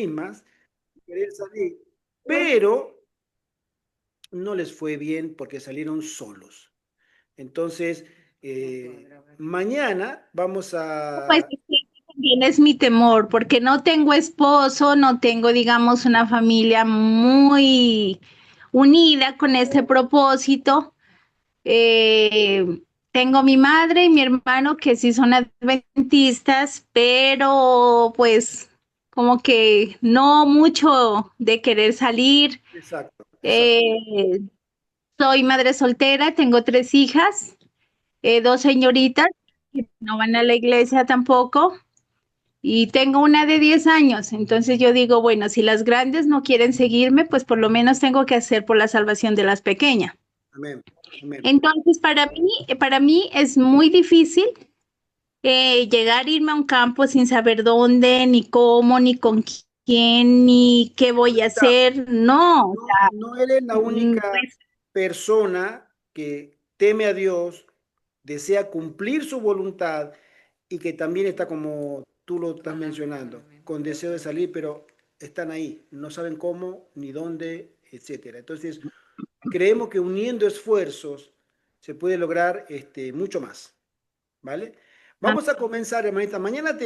mismas, querer salir, pero no les fue bien porque salieron solos. Entonces, mañana vamos Pues a... es que también es mi temor, porque no tengo esposo, no tengo, digamos, una familia muy unida con este propósito. Tengo mi madre y mi hermano que sí son adventistas, pero pues como que no mucho de querer salir. Exacto, exacto. Eh, Soy madre soltera, tengo 3 hijas, dos señoritas que no van a la iglesia tampoco. Y tengo una de 10 años, entonces yo digo, bueno, si las grandes no quieren seguirme, pues por lo menos tengo que hacer por la salvación de las pequeñas. Amén, amén. Entonces, para mí es muy difícil llegar a irme a un campo sin saber dónde, ni cómo, ni con quién, ni qué voy a hacer. No, o No, sea, no eres la única pues, persona que teme a Dios, desea cumplir su voluntad y que también está como tú lo estás mencionando, con deseo de salir, pero están ahí, no saben cómo, ni dónde, etcétera. Entonces, creemos que uniendo esfuerzos se puede lograr mucho más, ¿vale? Vamos a comenzar, hermanita. Mañana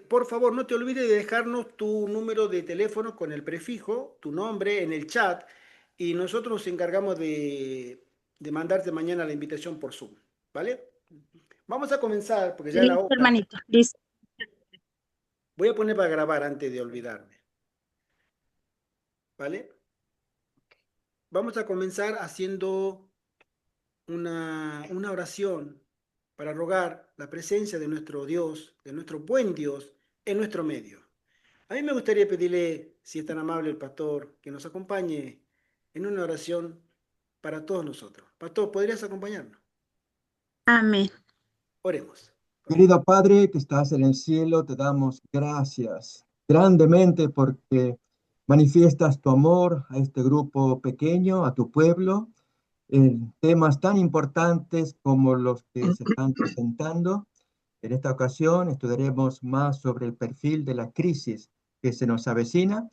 por favor, no te olvides de dejarnos tu número de teléfono con el prefijo, tu nombre en el chat y nosotros nos encargamos de mandarte mañana la invitación por Zoom, ¿vale? Vamos a comenzar porque ya es la listo, hora. hermanito, listo. Voy a poner para grabar antes de olvidarme, ¿vale? Vamos a comenzar haciendo una oración para rogar la presencia de nuestro Dios, de nuestro buen Dios, en nuestro medio. A mí me gustaría pedirle, si es tan amable el pastor, que nos acompañe en una oración para todos nosotros. Pastor, ¿podrías acompañarnos? Amén. Oremos, oremos. Querido Padre que estás en el cielo, te damos gracias grandemente porque manifiestas tu amor a este grupo pequeño, a tu pueblo, en temas tan importantes como los que se están presentando. En esta ocasión estudiaremos más sobre el perfil de la crisis que se nos avecina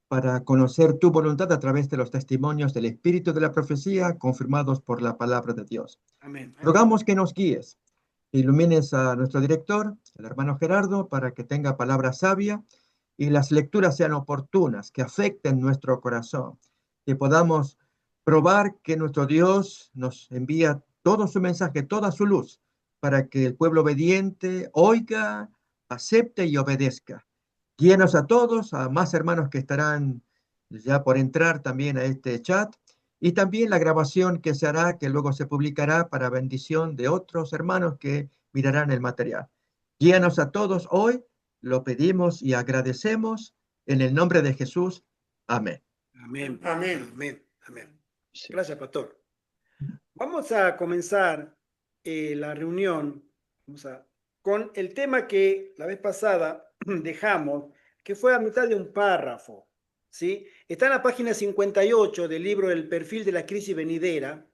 para conocer tu voluntad a través de los testimonios del Espíritu de la profecía confirmados por la palabra de Dios. Amén. Rogamos que nos guíes, ilumines a nuestro director, el hermano Gerardo, para que tenga palabra sabia y las lecturas sean oportunas, que afecten nuestro corazón, que podamos probar que nuestro Dios nos envía todo su mensaje, toda su luz, para que el pueblo obediente oiga, acepte y obedezca. Guíenos a todos, a más hermanos que estarán ya por entrar también a este chat, y también la grabación que se hará, que luego se publicará para bendición de otros hermanos que mirarán el material. Guíanos a todos hoy, lo pedimos y agradecemos en el nombre de Jesús. Amén. Amén. Amén. Amén. Amén. Gracias, pastor. Vamos a comenzar la reunión con el tema que la vez pasada dejamos, que fue a mitad de un párrafo, ¿sí? Está en la página 58 del libro El perfil de la crisis venidera,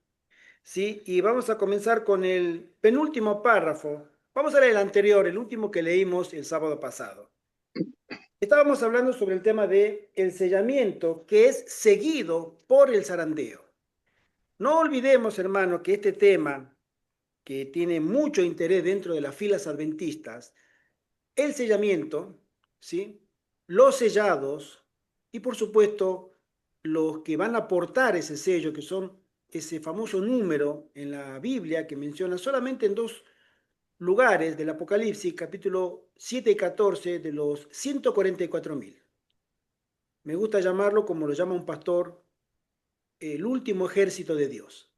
¿sí? Y vamos a comenzar con el penúltimo párrafo. Vamos a leer el anterior, el último que leímos el sábado pasado. Estábamos hablando sobre el tema de el sellamiento, que es seguido por el zarandeo. No olvidemos, hermano, que este tema, que tiene mucho interés dentro de las filas adventistas, el sellamiento, ¿sí? Los sellados y, por supuesto, los que van a aportar ese sello, que son ese famoso número en la Biblia que menciona solamente en 2 lugares del Apocalipsis, capítulo 7 y 14, de los 144.000. Me gusta llamarlo, como lo llama un pastor, el último ejército de Dios,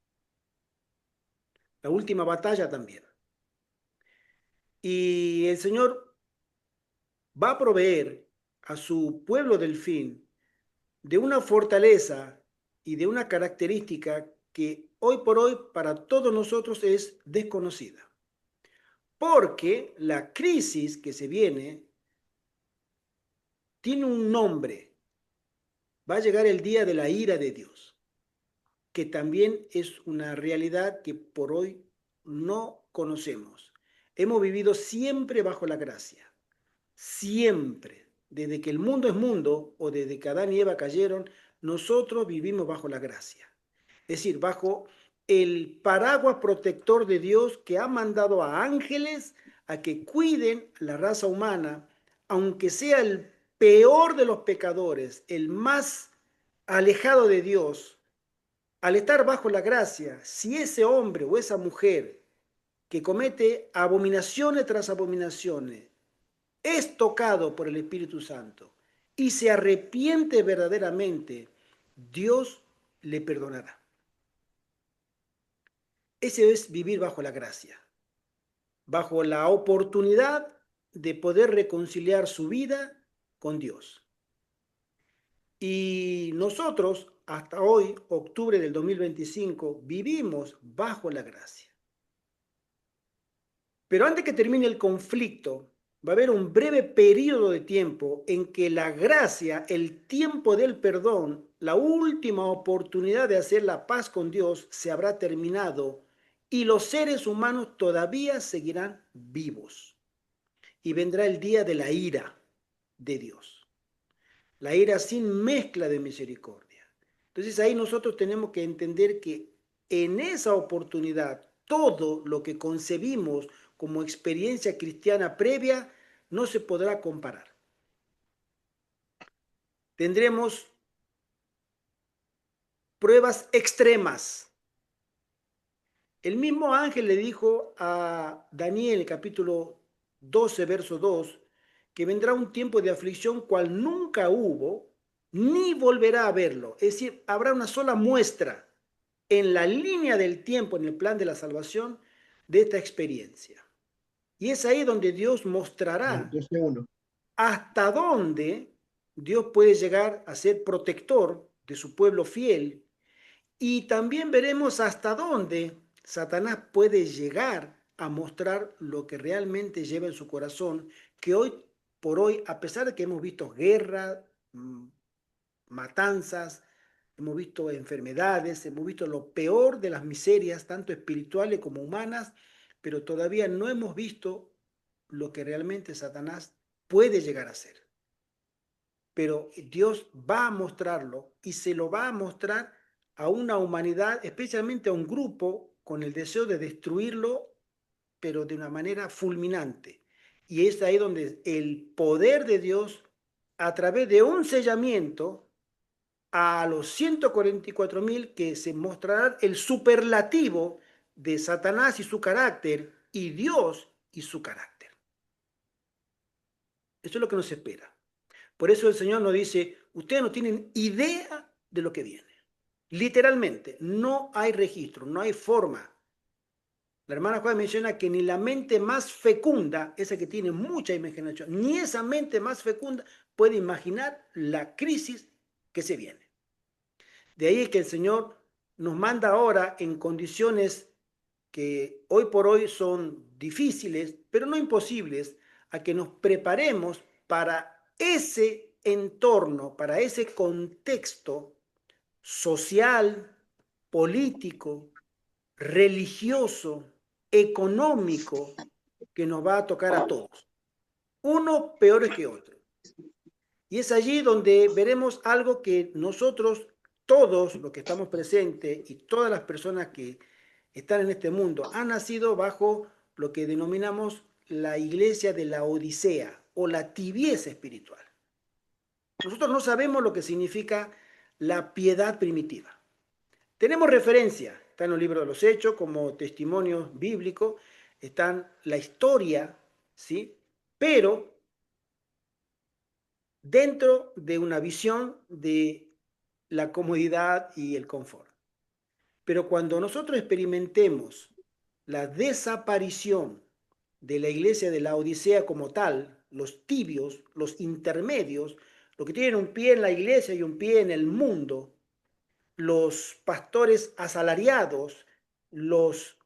la última batalla también. Y el Señor va a proveer a su pueblo del fin de una fortaleza y de una característica que hoy por hoy para todos nosotros es desconocida. Porque la crisis que se viene tiene un nombre. Va a llegar el día de la ira de Dios, que también es una realidad que por hoy no conocemos. Hemos vivido siempre bajo la gracia, siempre. desde que el mundo es mundo o desde que Adán y Eva cayeron, nosotros vivimos bajo la gracia. Es decir, bajo el paraguas protector de Dios que ha mandado a ángeles a que cuiden la raza humana, aunque sea el peor de los pecadores, el más alejado de Dios, al estar bajo la gracia, si ese hombre o esa mujer que comete abominaciones tras abominaciones es tocado por el Espíritu Santo y se arrepiente verdaderamente, Dios le perdonará. Ese es vivir bajo la gracia, bajo la oportunidad de poder reconciliar su vida con Dios. Y nosotros, hasta hoy, octubre del 2025, vivimos bajo la gracia. Pero antes que termine el conflicto, va a haber un breve periodo de tiempo en que la gracia, el tiempo del perdón, la última oportunidad de hacer la paz con Dios se habrá terminado y los seres humanos todavía seguirán vivos. Y vendrá el día de la ira de Dios. La ira sin mezcla de misericordia. Entonces ahí nosotros tenemos que entender que en esa oportunidad todo lo que concebimos como experiencia cristiana previa no se podrá comparar. Tendremos pruebas extremas. El mismo ángel le dijo a Daniel, capítulo 12, verso 2, que vendrá un tiempo de aflicción cual nunca hubo, ni volverá a verlo. Es decir, habrá una sola muestra en la línea del tiempo, en el plan de la salvación, de esta experiencia. Y es ahí donde Dios mostrará hasta dónde Dios puede llegar a ser protector de su pueblo fiel. Y también veremos hasta dónde Satanás puede llegar a mostrar lo que realmente lleva en su corazón, que hoy por hoy, a pesar de que hemos visto guerra, matanzas, hemos visto enfermedades, hemos visto lo peor de las miserias, tanto espirituales como humanas, pero todavía no hemos visto lo que realmente Satanás puede llegar a ser. Pero Dios va a mostrarlo y se lo va a mostrar a una humanidad, especialmente a un grupo con el deseo de destruirlo, pero de una manera fulminante. Y es ahí donde el poder de Dios, a través de un sellamiento, a los 144.000 que se mostrará el superlativo de Satanás y su carácter y Dios y su carácter. Eso es lo que nos espera. Por eso el Señor nos dice, ustedes no tienen idea de lo que viene. Literalmente, no hay registro, no hay forma. La hermana Juana menciona que ni la mente más fecunda, esa que tiene mucha imaginación, ni esa mente más fecunda puede imaginar la crisis que se viene. De ahí que el Señor nos manda ahora en condiciones que hoy por hoy son difíciles, pero no imposibles, a que nos preparemos para ese entorno, para ese contexto social, político, religioso, económico, que nos va a tocar a todos. Uno peores que otro. Y es allí donde veremos algo que nosotros, todos los que estamos presentes y todas las personas que están en este mundo, han nacido bajo lo que denominamos la iglesia de la Odisea o la tibieza espiritual. Nosotros no sabemos lo que significa la piedad primitiva. Tenemos referencia, está en los libros de los Hechos como testimonio bíblico, está la historia, ¿sí? Pero dentro de una visión de la comodidad y el confort. Pero cuando nosotros experimentemos la desaparición de la iglesia de la Odisea como tal, los tibios, los intermedios, los que tienen un pie en la iglesia y un pie en el mundo, los pastores asalariados, los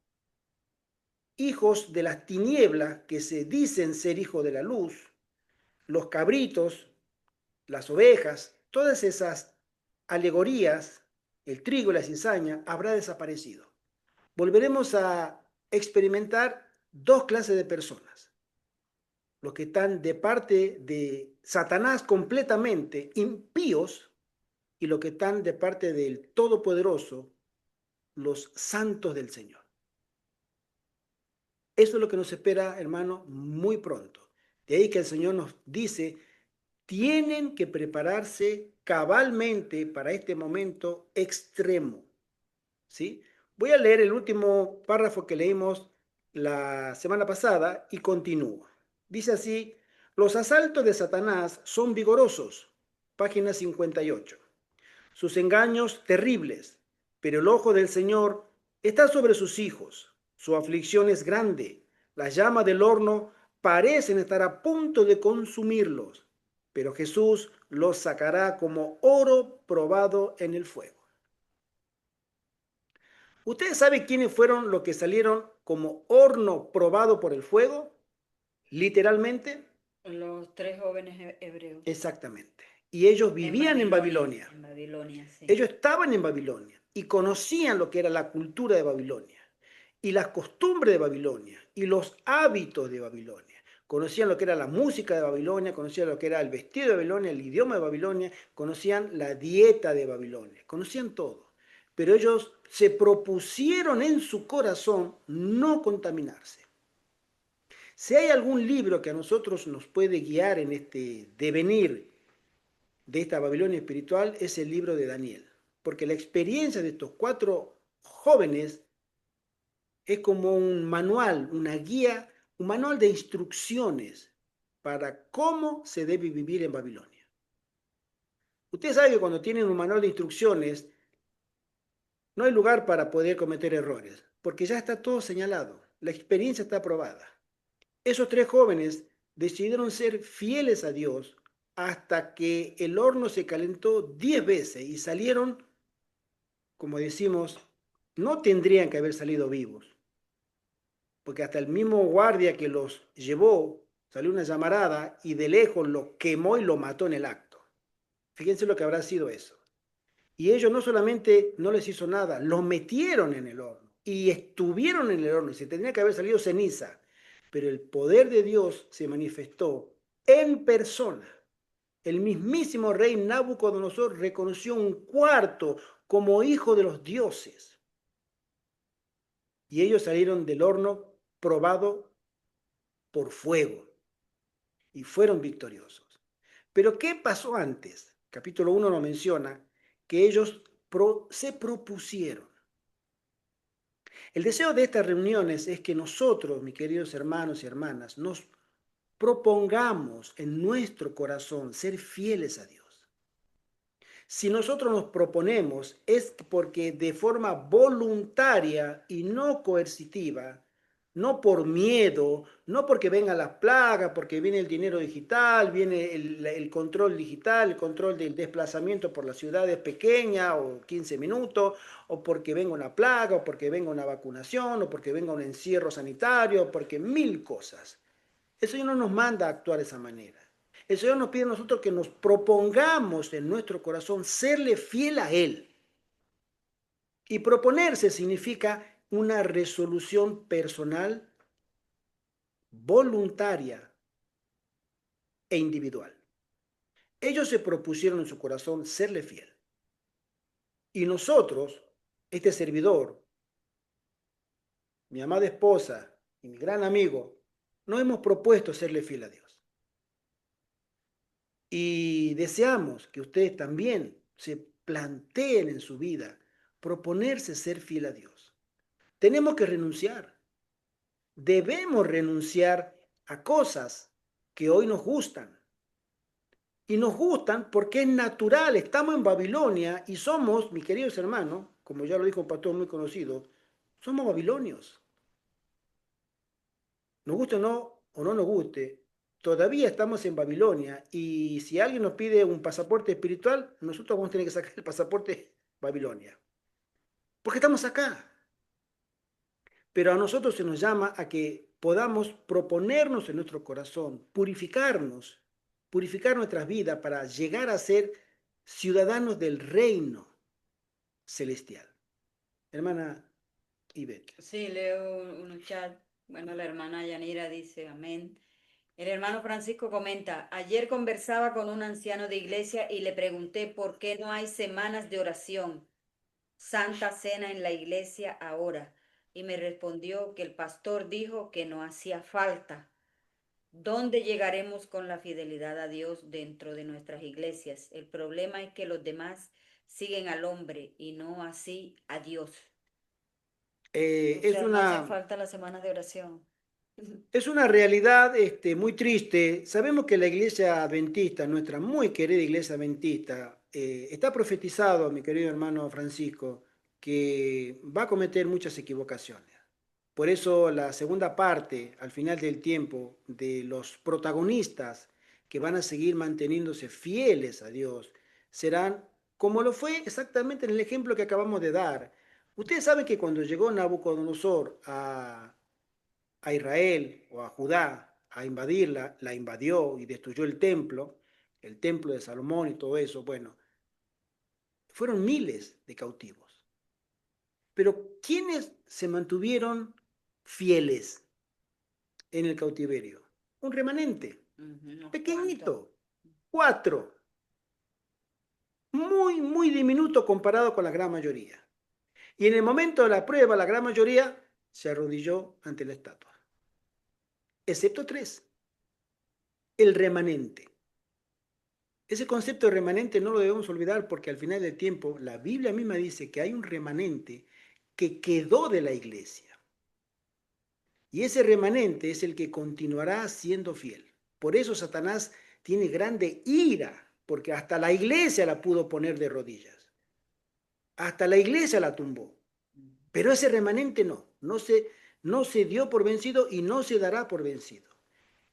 hijos de las tinieblas que se dicen ser hijos de la luz, los cabritos, las ovejas, todas esas alegorías, el trigo y la cizaña, habrá desaparecido. Volveremos a experimentar dos clases de personas. los que están de parte de Satanás completamente, impíos, y los que están de parte del Todopoderoso, los santos del Señor. Eso es lo que nos espera, hermano, muy pronto. De ahí que el Señor nos dice, tienen que prepararse cabalmente para este momento extremo. ¿Sí? Voy a leer el último párrafo que leímos la semana pasada y continúo. Dice así, los asaltos de Satanás son vigorosos, página 58. Sus engaños terribles, pero el ojo del Señor está sobre sus hijos. Su aflicción es grande. Las llamas del horno parecen estar a punto de consumirlos, pero Jesús los sacará como oro probado en el fuego. ¿Ustedes saben quiénes fueron los que salieron como horno probado por el fuego? Literalmente. Los 3 jóvenes hebreos. Exactamente. Y ellos vivían en Babilonia. En Babilonia, sí. Ellos estaban en Babilonia y conocían lo que era la cultura de Babilonia y las costumbres de Babilonia y los hábitos de Babilonia. Conocían lo que era la música de Babilonia, conocían lo que era el vestido de Babilonia, el idioma de Babilonia, conocían la dieta de Babilonia, conocían todo. Pero ellos se propusieron en su corazón no contaminarse. Si hay algún libro que a nosotros nos puede guiar en este devenir de esta Babilonia espiritual, es el libro de Daniel. Porque la experiencia de estos 4 jóvenes es como un manual, una guía, un manual de instrucciones para cómo se debe vivir en Babilonia. Usted sabe que cuando tienen un manual de instrucciones, no hay lugar para poder cometer errores, porque ya está todo señalado, la experiencia está aprobada. Esos 3 jóvenes decidieron ser fieles a Dios hasta que el horno se calentó 10 veces y salieron, como decimos, no tendrían que haber salido vivos, porque hasta el mismo guardia que los llevó salió una llamarada y de lejos lo quemó y lo mató en el acto. Fíjense lo que habrá sido eso. Y ellos no solamente no les hizo nada, los metieron en el horno y estuvieron en el horno y se tendría que haber salido ceniza, pero el poder de Dios se manifestó en persona. El mismísimo rey Nabucodonosor reconoció un cuarto como hijo de los dioses. Y ellos salieron del horno probado por fuego y fueron victoriosos. Pero ¿qué pasó antes? Capítulo 1 nos menciona que ellos se propusieron. El deseo de estas reuniones es que nosotros, mis queridos hermanos y hermanas, nos propongamos en nuestro corazón ser fieles a Dios. Si nosotros nos proponemos es porque de forma voluntaria y no coercitiva, no por miedo, no porque vengan las plagas, porque viene el dinero digital, viene el control digital, el control del desplazamiento por las ciudades pequeñas o 15 minutos, o porque venga una plaga, o porque venga una vacunación, o porque venga un encierro sanitario, o porque 1000 cosas. El Señor no nos manda a actuar de esa manera. El Señor nos pide a nosotros que nos propongamos en nuestro corazón serle fiel a Él. Y proponerse significa una resolución personal, voluntaria e individual. Ellos se propusieron en su corazón serle fiel. Y nosotros, este servidor, mi amada esposa y mi gran amigo, nos hemos propuesto serle fiel a Dios. Y deseamos que ustedes también se planteen en su vida proponerse ser fiel a Dios. Tenemos que renunciar. Debemos renunciar a cosas que hoy nos gustan. Y nos gustan porque es natural. Estamos en Babilonia y somos, mis queridos hermanos, como ya lo dijo un pastor muy conocido, somos babilonios. Nos guste o no nos guste, todavía estamos en Babilonia y si alguien nos pide un pasaporte espiritual, nosotros vamos a tener que sacar el pasaporte Babilonia. Porque estamos acá. Pero a nosotros se nos llama a que podamos proponernos en nuestro corazón, purificar nuestras vidas para llegar a ser ciudadanos del reino celestial. Hermana Ivette. Sí, leo un chat. Bueno, la hermana Yanira dice amén. El hermano Francisco comenta, ayer conversaba con un anciano de iglesia y le pregunté por qué no hay semanas de oración, Santa Cena en la iglesia ahora. Y me respondió que el pastor dijo que no hacía falta. ¿Dónde llegaremos con la fidelidad a Dios dentro de nuestras iglesias? El problema es que los demás siguen al hombre y no así a Dios. O Es sea, no hacen una, falta las semanas de oración. es una realidad muy triste. Sabemos que la iglesia adventista, nuestra muy querida iglesia adventista, está profetizado, mi querido hermano Francisco, que va a cometer muchas equivocaciones. Por eso la segunda parte, al final del tiempo, de los protagonistas que van a seguir manteniéndose fieles a Dios, serán como lo fue exactamente en el ejemplo que acabamos de dar. Ustedes saben que cuando llegó Nabucodonosor a Israel o a Judá a invadirla, la invadió y destruyó el templo de Salomón y todo eso. Bueno, fueron miles de cautivos. Pero ¿quiénes se mantuvieron fieles en el cautiverio? Un remanente, Unos cuantos. pequeñito, cuatro, muy diminuto comparado con la gran mayoría. Y en el momento de la prueba, la gran mayoría se arrodilló ante la estatua, excepto tres, el remanente. Ese concepto de remanente no lo debemos olvidar porque al final del tiempo la Biblia misma dice que hay un remanente que quedó de la iglesia. Y ese remanente es el que continuará siendo fiel. Por eso Satanás tiene grande ira, porque hasta la iglesia la pudo poner de rodillas. Hasta la iglesia la tumbó. Pero ese remanente no se dio por vencido y no se dará por vencido.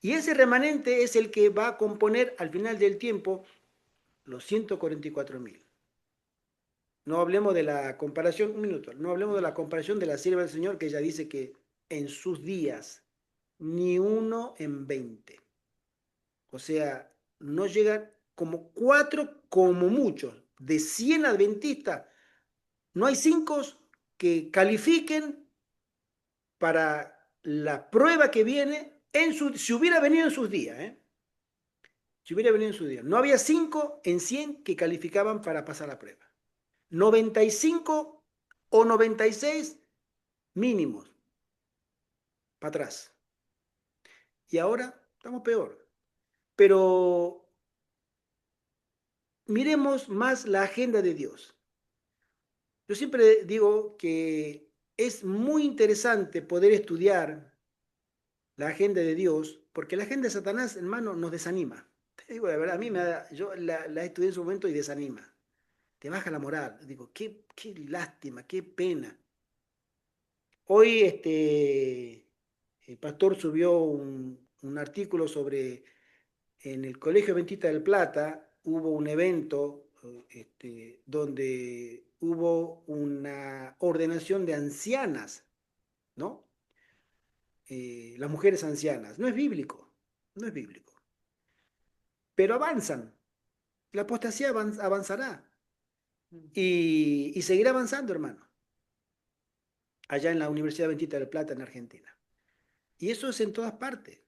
Y ese remanente es el que va a componer al final del tiempo los 144.000. No hablemos de la comparación, un minuto, no hablemos de la comparación de la sierva del Señor, que ella dice que en sus días, ni uno en 20. O sea, no llegan como 4, como muchos. De 100 adventistas, no hay 5 que califiquen para la prueba que viene, si hubiera venido en sus días, ¿eh? Si hubiera venido en sus días. No había 5 en 100 que calificaban para pasar la prueba. 95 o 96 mínimos para atrás. Y ahora estamos peor. Pero miremos más la agenda de Dios. Yo siempre digo que es muy interesante poder estudiar la agenda de Dios, porque la agenda de Satanás, hermano, nos desanima. Te digo la verdad, a mí yo la estudié en su momento y desanima. Te baja la moral. Digo, qué lástima, qué pena. Hoy el pastor subió un artículo sobre, en el Colegio Adventista del Plata, hubo un evento donde hubo una ordenación de ancianas, ¿no? Las mujeres ancianas. No es bíblico, no es bíblico. Pero avanzan. La apostasía avanzará y seguirá avanzando, hermano, allá en la Universidad Adventista del Plata, en Argentina. Y eso es en todas partes.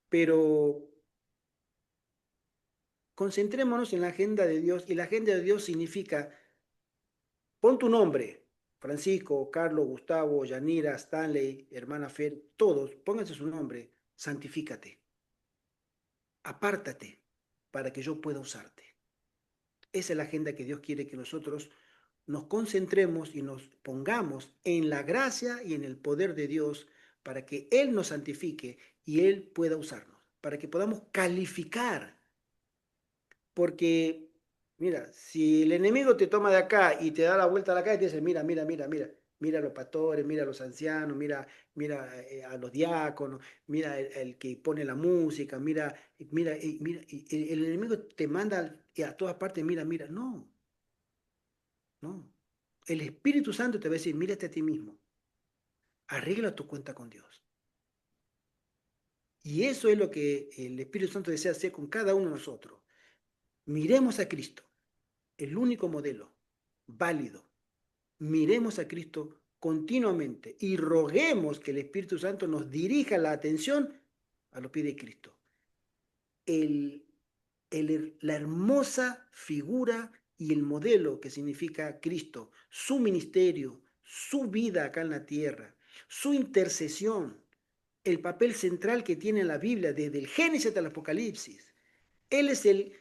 Pero concentrémonos en la agenda de Dios, y la agenda de Dios significa, pon tu nombre, Francisco, Carlos, Gustavo, Yanira, Stanley, hermana Fer, todos, pónganse su nombre, santifícate, apártate para que yo pueda usarte. Esa es la agenda que Dios quiere que nosotros nos concentremos y nos pongamos en la gracia y en el poder de Dios para que Él nos santifique y Él pueda usarnos, para que podamos calificar. Porque, mira, si el enemigo te toma de acá y te da la vuelta a la cara y te dice, mira a los pastores, mira a los ancianos, mira a los diáconos, mira el que pone la música, mira, y el enemigo te manda a todas partes, mira, no. El Espíritu Santo te va a decir, mírate a ti mismo, arregla tu cuenta con Dios. Y eso es lo que el Espíritu Santo desea hacer con cada uno de nosotros. Miremos a Cristo, el único modelo válido. Miremos a Cristo continuamente y roguemos que el Espíritu Santo nos dirija la atención a los pies de Cristo. La hermosa figura y el modelo que significa Cristo, su ministerio, su vida acá en la tierra, su intercesión, el papel central que tiene en la Biblia desde el Génesis hasta el Apocalipsis. Él es el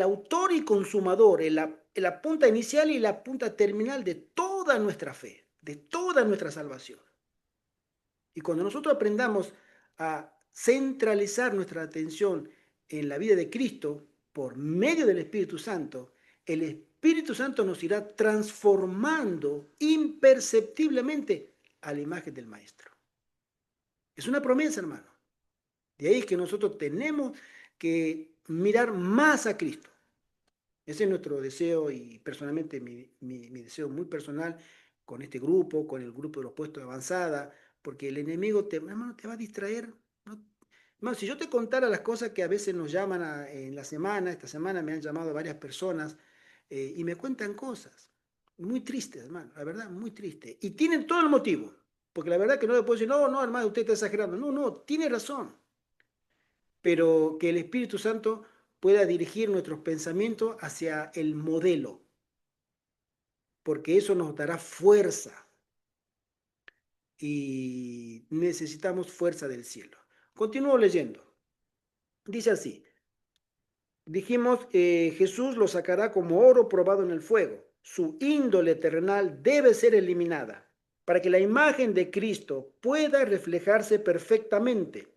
autor y consumador, la punta inicial y la punta terminal de toda nuestra fe, de toda nuestra salvación. Y cuando nosotros aprendamos a centralizar nuestra atención en la vida de Cristo por medio del Espíritu Santo, el Espíritu Santo nos irá transformando imperceptiblemente a la imagen del Maestro. Es una promesa, hermano. De ahí que nosotros tenemos que mirar más a Cristo. Ese es nuestro deseo y personalmente mi deseo muy personal con este grupo, con el grupo de los puestos de avanzada, porque el enemigo hermano, te va a distraer, ¿no? Hermano, si yo te contara las cosas que a veces nos llaman en la semana, esta semana me han llamado varias personas y me cuentan cosas muy tristes, hermano, la verdad, muy tristes. Y tienen todo el motivo, porque la verdad que no le puedo decir, no, hermano, usted está exagerando. No, tiene razón. Pero que el Espíritu Santo pueda dirigir nuestros pensamientos hacia el modelo, porque eso nos dará fuerza y necesitamos fuerza del cielo. Continúo leyendo. Dice así, dijimos, Jesús lo sacará como oro probado en el fuego. Su índole terrenal debe ser eliminada para que la imagen de Cristo pueda reflejarse perfectamente.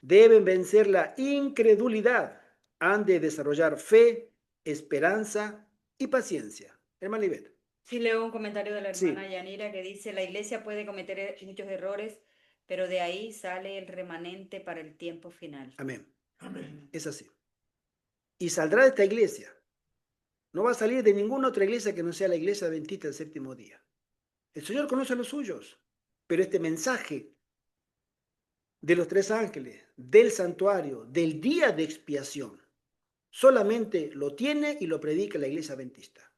Deben vencer la incredulidad, han de desarrollar fe, esperanza y paciencia. Hermana Ivette. Sí, leo un comentario de la hermana Sí. Yanira que dice, la iglesia puede cometer muchos errores, pero de ahí sale el remanente para el tiempo final. Amén. Amén. Es así. Y saldrá de esta iglesia. No va a salir de ninguna otra iglesia que no sea la iglesia adventista del séptimo día. El Señor conoce a los suyos, pero este mensaje de los tres ángeles, del santuario, del día de expiación, solamente lo tiene y lo predica la iglesia adventista,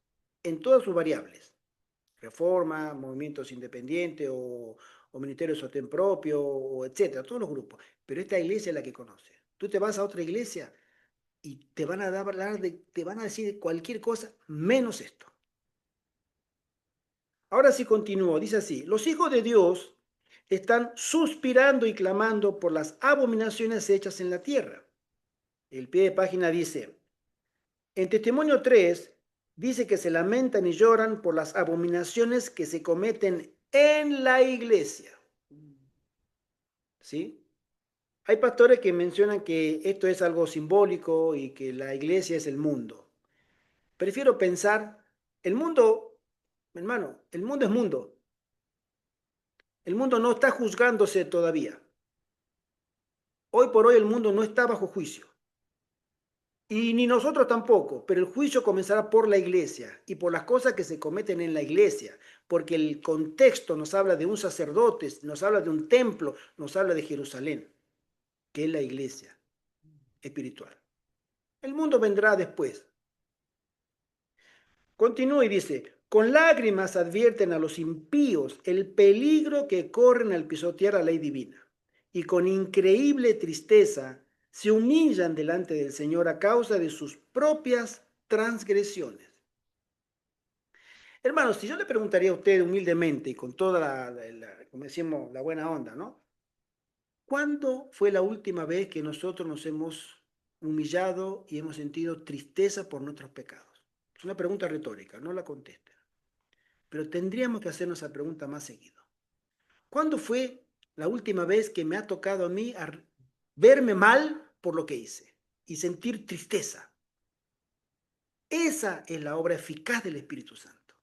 en todas sus variables. Reforma, movimientos independientes o ministerios sostén propio, o etcétera, todos los grupos. Pero esta iglesia es la que conoce. Tú te vas a otra iglesia y te van a te van a decir cualquier cosa menos esto. Ahora sí continúo, dice así, los hijos de Dios están suspirando y clamando por las abominaciones hechas en la tierra. El pie de página dice, en Testimonio 3, dice que se lamentan y lloran por las abominaciones que se cometen en la iglesia. ¿Sí? Hay pastores que mencionan que esto es algo simbólico y que la iglesia es el mundo. Prefiero pensar, el mundo, hermano, el mundo es mundo. El mundo no está juzgándose todavía. Hoy por hoy el mundo no está bajo juicio. Y ni nosotros tampoco, pero el juicio comenzará por la iglesia y por las cosas que se cometen en la iglesia, porque el contexto nos habla de un sacerdote, nos habla de un templo, nos habla de Jerusalén, que es la iglesia espiritual. El mundo vendrá después. Continúa y dice, con lágrimas advierten a los impíos el peligro que corren al pisotear la ley divina, y con increíble tristeza se humillan delante del Señor a causa de sus propias transgresiones. Hermanos, si yo le preguntaría a usted humildemente y con toda como decimos, la buena onda, ¿no? ¿Cuándo fue la última vez que nosotros nos hemos humillado y hemos sentido tristeza por nuestros pecados? Es una pregunta retórica, no la contesten. Pero tendríamos que hacernos esa pregunta más seguido. ¿Cuándo fue la última vez que me ha tocado a mí verme mal por lo que hice y sentir tristeza? Esa es la obra eficaz del Espíritu Santo.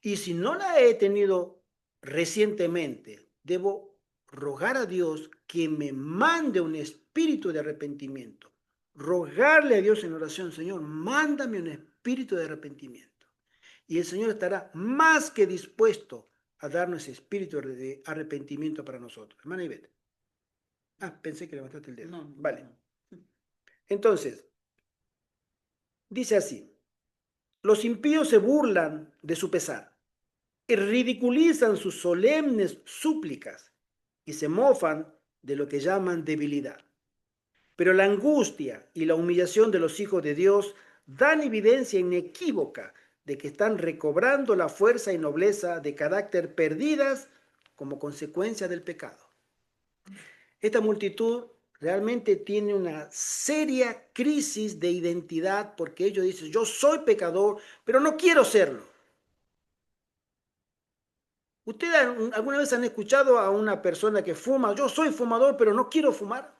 Y si no la he tenido recientemente, debo rogar a Dios que me mande un espíritu de arrepentimiento. Rogarle a Dios en oración, Señor, mándame un espíritu de arrepentimiento. Y el Señor estará más que dispuesto a darnos ese espíritu de arrepentimiento para nosotros. Hermana Ivette. Pensé que levantaste el dedo. No, vale. no. Entonces, dice así, los impíos se burlan de su pesar y ridiculizan sus solemnes súplicas y se mofan de lo que llaman debilidad. Pero la angustia y la humillación de los hijos de Dios dan evidencia inequívoca de que están recobrando la fuerza y nobleza de carácter perdidas como consecuencia del pecado. Esta multitud realmente tiene una seria crisis de identidad porque ellos dicen, yo soy pecador, pero no quiero serlo. ¿Ustedes alguna vez han escuchado a una persona que fuma? Yo soy fumador, pero no quiero fumar.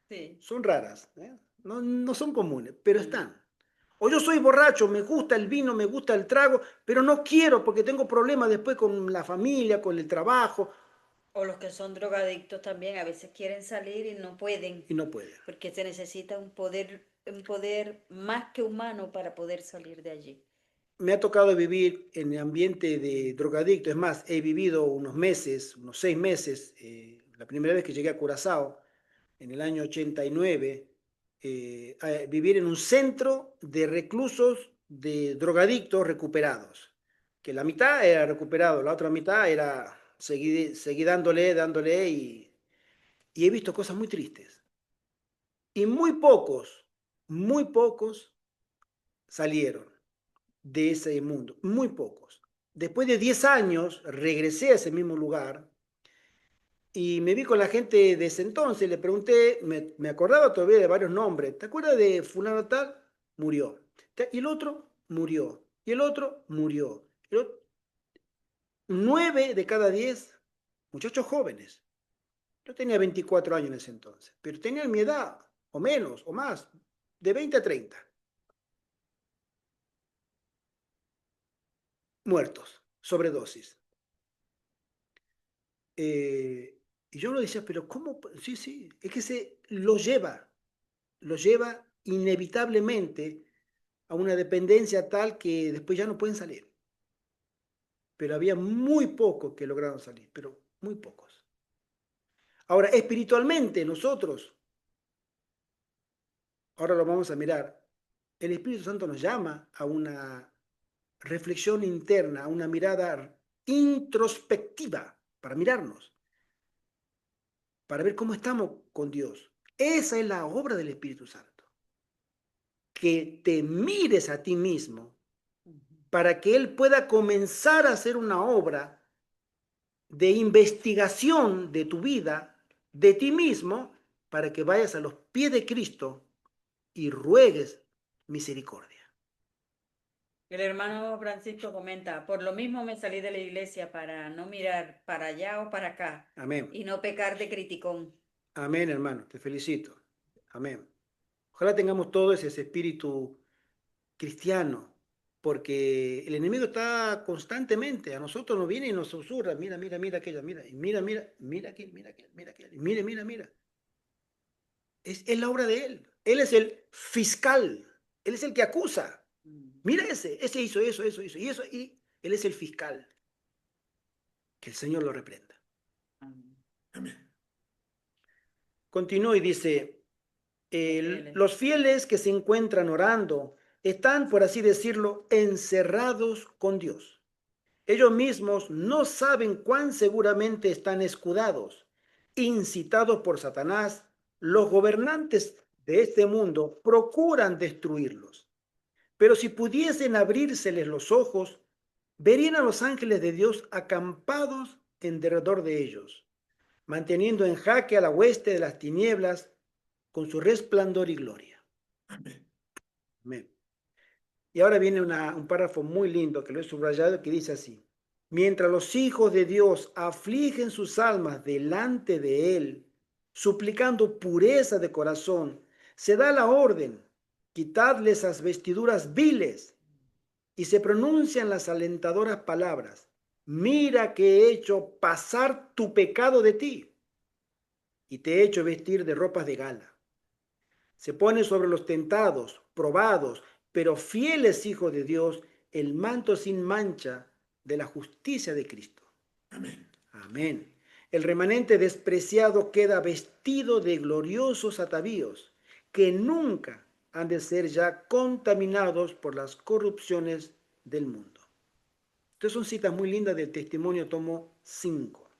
Sí. Son raras, ¿eh? No son comunes, pero están. O yo soy borracho, me gusta el vino, me gusta el trago, pero no quiero porque tengo problemas después con la familia, con el trabajo, O los que son drogadictos también a veces quieren salir y no pueden, y no pueden. porque se necesita un poder más que humano para poder salir de allí. Me ha tocado vivir en el ambiente de drogadicto. Es más, he vivido unos meses, unos 6 meses, la primera vez que llegué a Curazao, en el año 89, a vivir en un centro de reclusos de drogadictos recuperados, que la mitad era recuperado, la otra mitad era seguir dándole, y he visto cosas muy tristes. Y muy pocos salieron de ese mundo, muy pocos. Después de 10 años regresé a ese mismo lugar y me vi con la gente de ese entonces, le pregunté, me acordaba todavía de varios nombres. ¿Te acuerdas de fulano tal? Murió. Y el otro murió. Y el otro murió. 9 de cada 10 muchachos jóvenes. Yo tenía 24 años en ese entonces, pero tenían mi edad, o menos, o más, de 20 a 30. Muertos, sobredosis. Y yo lo decía, pero ¿cómo? Sí, sí, es que lo lleva inevitablemente a una dependencia tal que después ya no pueden salir. Pero había muy pocos que lograron salir, pero muy pocos. Ahora, espiritualmente nosotros, ahora lo vamos a mirar, el Espíritu Santo nos llama a una reflexión interna, a una mirada introspectiva para mirarnos, para ver cómo estamos con Dios. Esa es la obra del Espíritu Santo. Que te mires a ti mismo para que Él pueda comenzar a hacer una obra de investigación de tu vida, de ti mismo, para que vayas a los pies de Cristo y ruegues misericordia. El hermano Francisco comenta, por lo mismo me salí de la iglesia para no mirar para allá o para acá. Amén. Y no pecar de criticón. Amén, hermano, te felicito. Amén. Ojalá tengamos todo ese espíritu cristiano, porque el enemigo está constantemente, a nosotros nos viene y nos susurra, mira, mira, mira aquella, mira, y mira, mira, mira aquel, mira aquel, mira aquel, mira, mira, mira. Es la obra de él. Él es el fiscal, él es el que acusa. Mira ese hizo eso, y eso, y él es el fiscal. Que el Señor lo reprenda. Amén. Continúa y dice, los fieles que se encuentran orando están, por así decirlo, encerrados con Dios. Ellos mismos no saben cuán seguramente están escudados, incitados por Satanás. Los gobernantes de este mundo procuran destruirlos. Pero si pudiesen abrírseles los ojos, verían a los ángeles de Dios acampados en derredor de ellos, manteniendo en jaque a la hueste de las tinieblas con su resplandor y gloria. Amén. Amén. Y ahora viene un párrafo muy lindo que lo he subrayado que dice así. Mientras los hijos de Dios afligen sus almas delante de Él, suplicando pureza de corazón, se da la orden, quitadle esas vestiduras viles, y se pronuncian las alentadoras palabras. Mira que he hecho pasar tu pecado de ti, y te he hecho vestir de ropas de gala. Se pone sobre los tentados, probados, pero fieles hijos de Dios, el manto sin mancha de la justicia de Cristo. Amén. Amén. El remanente despreciado queda vestido de gloriosos atavíos que nunca han de ser ya contaminados por las corrupciones del mundo. Estas son citas muy lindas del testimonio tomo 5.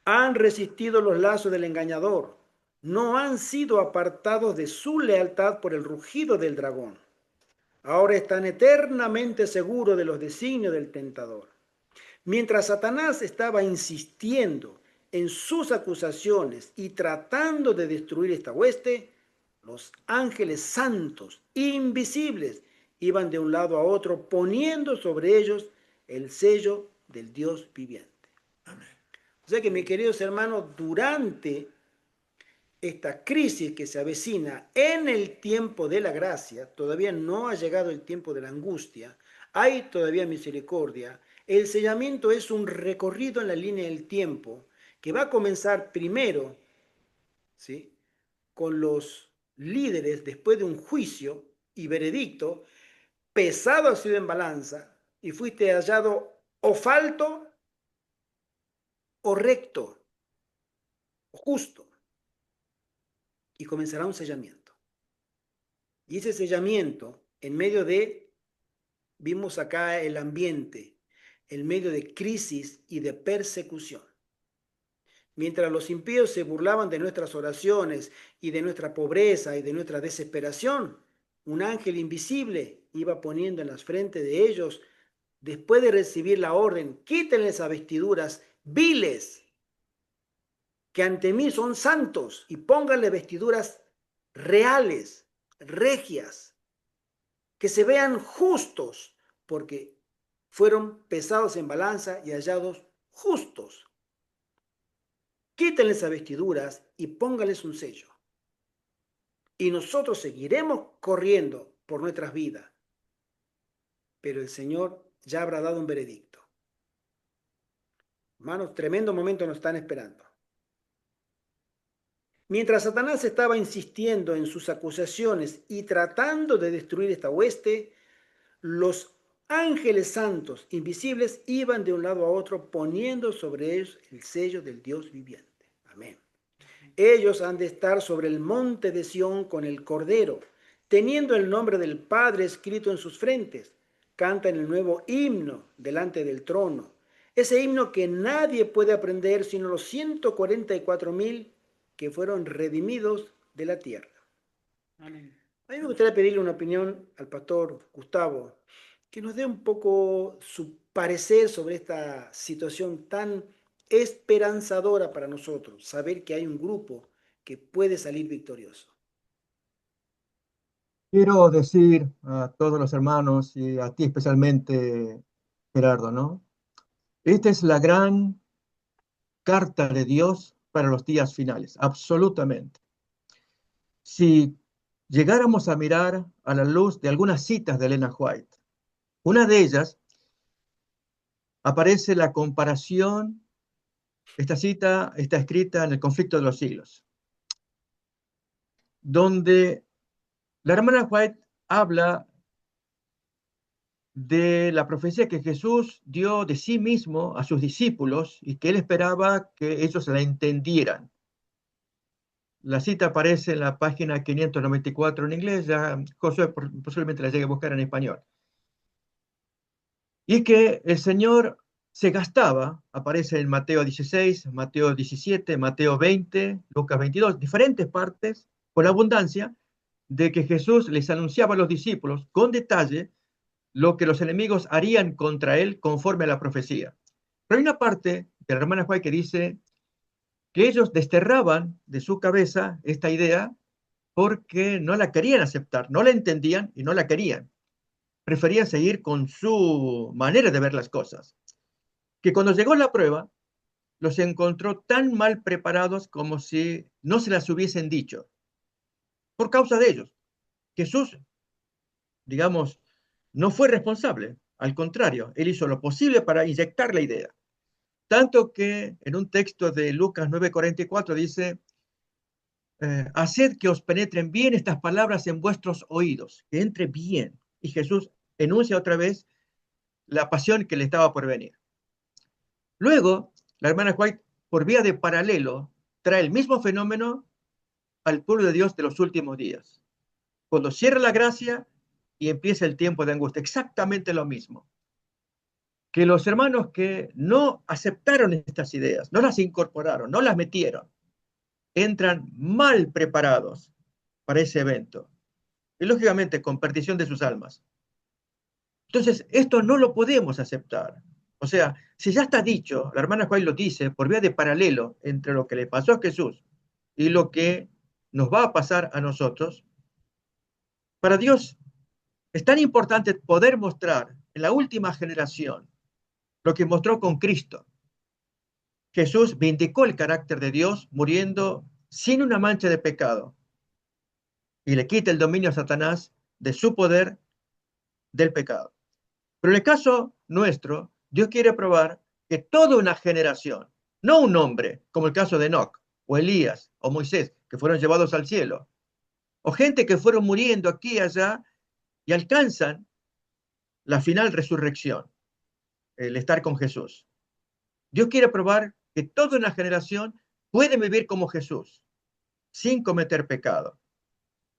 Han resistido los lazos del engañador. No han sido apartados de su lealtad por el rugido del dragón. Ahora están eternamente seguros de los designios del tentador. Mientras Satanás estaba insistiendo en sus acusaciones y tratando de destruir esta hueste, los ángeles santos, invisibles, iban de un lado a otro poniendo sobre ellos el sello del Dios viviente. Amén. O sea que, mis queridos hermanos, durante esta crisis que se avecina en el tiempo de la gracia, todavía no ha llegado el tiempo de la angustia, hay todavía misericordia. El sellamiento es un recorrido en la línea del tiempo que va a comenzar primero, ¿sí?, con los líderes después de un juicio y veredicto. Pesado has sido en balanza y fuiste hallado o falto o recto o justo, y comenzará un sellamiento. Y ese sellamiento, en medio de, vimos acá el ambiente, en medio de crisis y de persecución. Mientras los impíos se burlaban de nuestras oraciones y de nuestra pobreza y de nuestra desesperación, un ángel invisible iba poniendo en las frentes de ellos, después de recibir la orden: quítenles esas vestiduras viles, que ante mí son santos, y pónganle vestiduras reales, regias, que se vean justos, porque fueron pesados en balanza y hallados justos. Quítenles esas vestiduras y pónganles un sello. Y nosotros seguiremos corriendo por nuestras vidas, pero el Señor ya habrá dado un veredicto. Hermanos, tremendo momento nos están esperando. Mientras Satanás estaba insistiendo en sus acusaciones y tratando de destruir esta hueste, los ángeles santos invisibles iban de un lado a otro poniendo sobre ellos el sello del Dios viviente. Amén. Ellos han de estar sobre el monte de Sión con el Cordero, teniendo el nombre del Padre escrito en sus frentes. Cantan el nuevo himno delante del trono. Ese himno que nadie puede aprender sino los 144,000 que fueron redimidos de la tierra. Amén. A mí me gustaría pedirle una opinión al pastor Gustavo, que nos dé un poco su parecer sobre esta situación tan esperanzadora para nosotros, saber que hay un grupo que puede salir victorioso. Quiero decir a todos los hermanos y a ti especialmente, Gerardo, ¿no? Esta es la gran carta de Dios para los días finales, absolutamente. Si llegáramos a mirar a la luz de algunas citas de Elena White, una de ellas aparece la comparación. Esta cita está escrita en El conflicto de los siglos, donde la hermana White habla de la profecía que Jesús dio de sí mismo a sus discípulos y que él esperaba que ellos la entendieran. La cita aparece en la página 594 en inglés, ya Josué posiblemente la llegue a buscar en español. Y que el Señor se gastaba, aparece en Mateo 16, Mateo 17, Mateo 20, Lucas 22, diferentes partes, con la abundancia de que Jesús les anunciaba a los discípulos con detalle lo que los enemigos harían contra él conforme a la profecía. Pero hay una parte de la hermana White que dice que ellos desterraban de su cabeza esta idea porque no la querían aceptar, no la entendían y no la querían. Preferían seguir con su manera de ver las cosas. Que cuando llegó la prueba, los encontró tan mal preparados como si no se las hubiesen dicho. Por causa de ellos. Jesús, digamos, no fue responsable. Al contrario, él hizo lo posible para inyectar la idea. Tanto que en un texto de Lucas 9:44 dice, haced que os penetren bien estas palabras en vuestros oídos, que entre bien. Y Jesús enuncia otra vez la pasión que le estaba por venir. Luego, la hermana White, por vía de paralelo, trae el mismo fenómeno al pueblo de Dios de los últimos días. Cuando cierra la gracia y empieza el tiempo de angustia, exactamente lo mismo. que los hermanos que no aceptaron estas ideas, no las incorporaron, no las metieron, entran mal preparados para ese evento. Y lógicamente con perdición de sus almas. Entonces, esto no lo podemos aceptar. O sea, si ya está dicho, la hermana Juárez lo dice, por vía de paralelo entre lo que le pasó a Jesús y lo que nos va a pasar a nosotros, para Dios es tan importante poder mostrar en la última generación lo que mostró con Cristo. Jesús vindicó el carácter de Dios muriendo sin una mancha de pecado y le quita el dominio a Satanás de su poder del pecado. Pero en el caso nuestro, Dios quiere probar que toda una generación, no un hombre, como el caso de Enoc, o Elías, o Moisés, que fueron llevados al cielo, o gente que fueron muriendo aquí y allá y alcanzan la final resurrección, el estar con Jesús. Dios quiere probar que toda una generación puede vivir como Jesús, sin cometer pecado.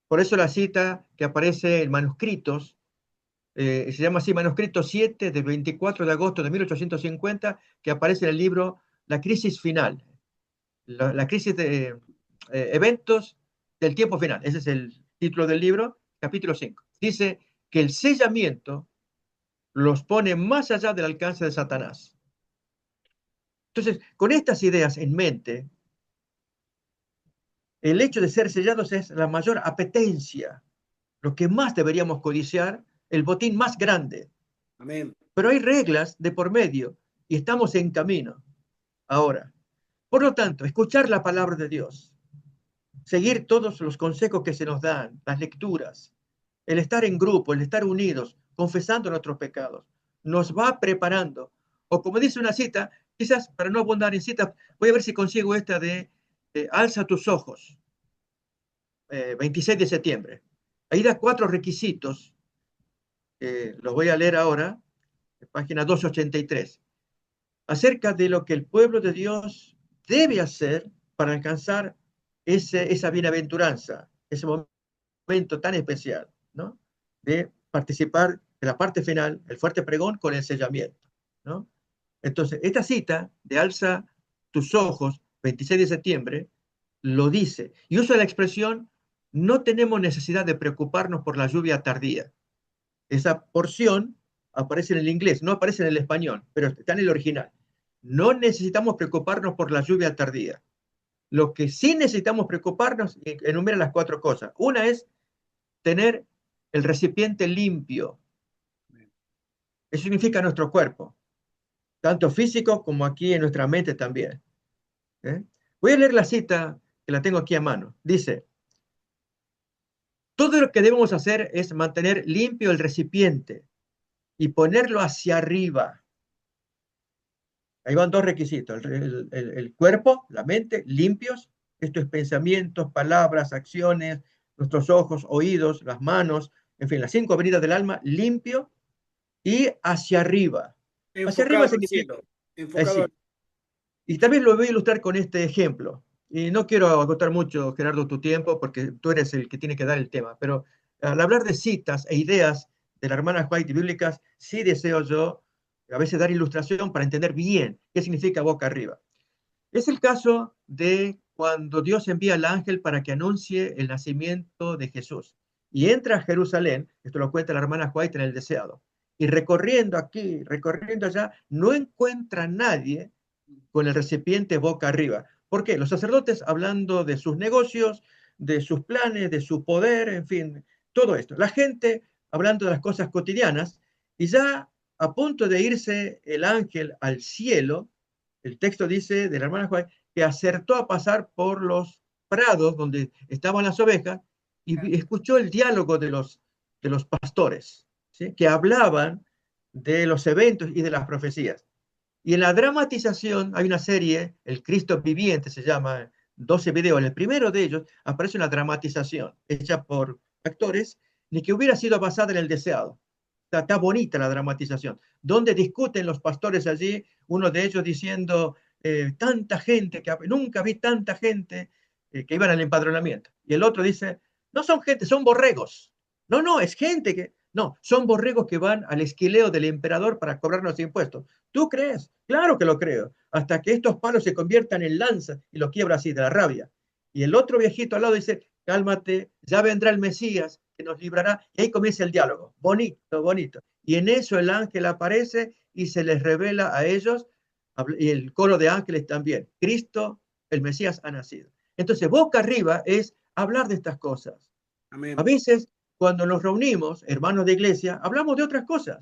Por eso la cita que aparece en manuscritos, se llama así, manuscrito 7 del 24 de agosto de 1850, que aparece en el libro La crisis final, la crisis de eventos del tiempo final. Ese es el título del libro, capítulo 5. Dice que el sellamiento los pone más allá del alcance de Satanás. Entonces, con estas ideas en mente, el hecho de ser sellados es la mayor apetencia, lo que más deberíamos codiciar, el botín más grande. Amén. Pero hay reglas de por medio y estamos en camino ahora. Por lo tanto, escuchar la palabra de Dios, seguir todos los consejos que se nos dan, las lecturas, el estar en grupo, el estar unidos, confesando nuestros pecados, nos va preparando. O como dice una cita, quizás para no abundar en citas, voy a ver si consigo esta de alza tus ojos, 26 de septiembre. Ahí da 4 requisitos, los voy a leer ahora, página 283, acerca de lo que el pueblo de Dios debe hacer para alcanzar esa bienaventuranza, ese momento tan especial, ¿no? De participar de la parte final, el fuerte pregón con el sellamiento, ¿no? Entonces, esta cita de alza tus ojos, 26 de septiembre, lo dice, y usa la expresión, no tenemos necesidad de preocuparnos por la lluvia tardía. Esa porción aparece en el inglés, no aparece en el español, pero está en el original. No necesitamos preocuparnos por la lluvia tardía. Lo que sí necesitamos preocuparnos, enumera las 4 cosas. Una es tener el recipiente limpio. Eso significa nuestro cuerpo, tanto físico como aquí en nuestra mente también. Voy a leer la cita, que la tengo aquí a mano. Dice, todo lo que debemos hacer es mantener limpio el recipiente y ponerlo hacia arriba. Ahí van 2 requisitos. El cuerpo, la mente, limpios. Esto es pensamientos, palabras, acciones, nuestros ojos, oídos, las manos, en fin, las 5 avenidas del alma, limpio y hacia arriba. Hacia arriba significa... Enfocado. Y también lo voy a ilustrar con este ejemplo. Y no quiero agotar mucho, Gerardo, tu tiempo, porque tú eres el que tiene que dar el tema, pero al hablar de citas e ideas de la hermana White y bíblicas, sí deseo yo a veces dar ilustración para entender bien qué significa boca arriba. Es el caso de cuando Dios envía al ángel para que anuncie el nacimiento de Jesús. Y entra a Jerusalén, esto lo cuenta la hermana White en El Deseado, y recorriendo aquí, recorriendo allá, no encuentra a nadie con el recipiente boca arriba. ¿Por qué? Los sacerdotes hablando de sus negocios, de sus planes, de su poder, en fin, todo esto. La gente hablando de las cosas cotidianas, y ya a punto de irse el ángel al cielo, el texto dice de la hermana Juan que acertó a pasar por los prados donde estaban las ovejas y escuchó el diálogo de los pastores, ¿sí? Que hablaban de los eventos y de las profecías. Y en la dramatización hay una serie, El Cristo Viviente se llama, 12 videos. En el primero de ellos aparece una dramatización hecha por actores, ni que hubiera sido basada en El Deseado. Está bonita la dramatización, donde discuten los pastores allí, uno de ellos diciendo, tanta gente, que nunca vi tanta gente que iban al empadronamiento. Y el otro dice, no son gente, son borregos. No, es gente que... No, son borregos que van al esquileo del emperador para cobrarnos impuestos. ¿Tú crees? Claro que lo creo. Hasta que estos palos se conviertan en lanzas y lo quiebra así de la rabia. Y el otro viejito al lado dice, cálmate, ya vendrá el Mesías que nos librará. Y ahí comienza el diálogo. Bonito, bonito. Y en eso el ángel aparece y se les revela a ellos, y el coro de ángeles también. Cristo, el Mesías, ha nacido. Entonces, boca arriba es hablar de estas cosas. A Amén. veces, cuando nos reunimos, hermanos de iglesia, hablamos de otras cosas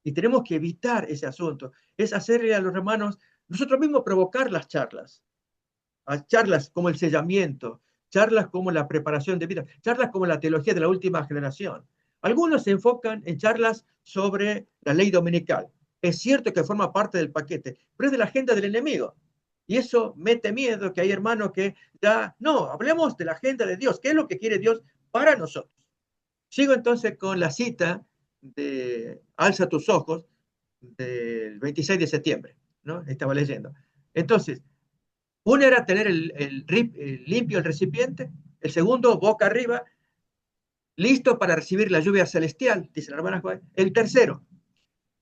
y tenemos que evitar ese asunto. Es hacerle a los hermanos, nosotros mismos provocar las charlas, a charlas como el sellamiento, charlas como la preparación de vida, charlas como la teología de la última generación. Algunos se enfocan en charlas sobre la ley dominical. Es cierto que forma parte del paquete, pero es de la agenda del enemigo. Y eso mete miedo, que hay hermanos que ya, no, hablemos de la agenda de Dios. ¿Qué es lo que quiere Dios para nosotros? Sigo entonces con la cita de Alza tus ojos del 26 de septiembre, ¿no? Estaba leyendo. Entonces, uno era tener limpio el recipiente, el segundo, boca arriba, listo para recibir la lluvia celestial, dice la hermana Juan. El tercero,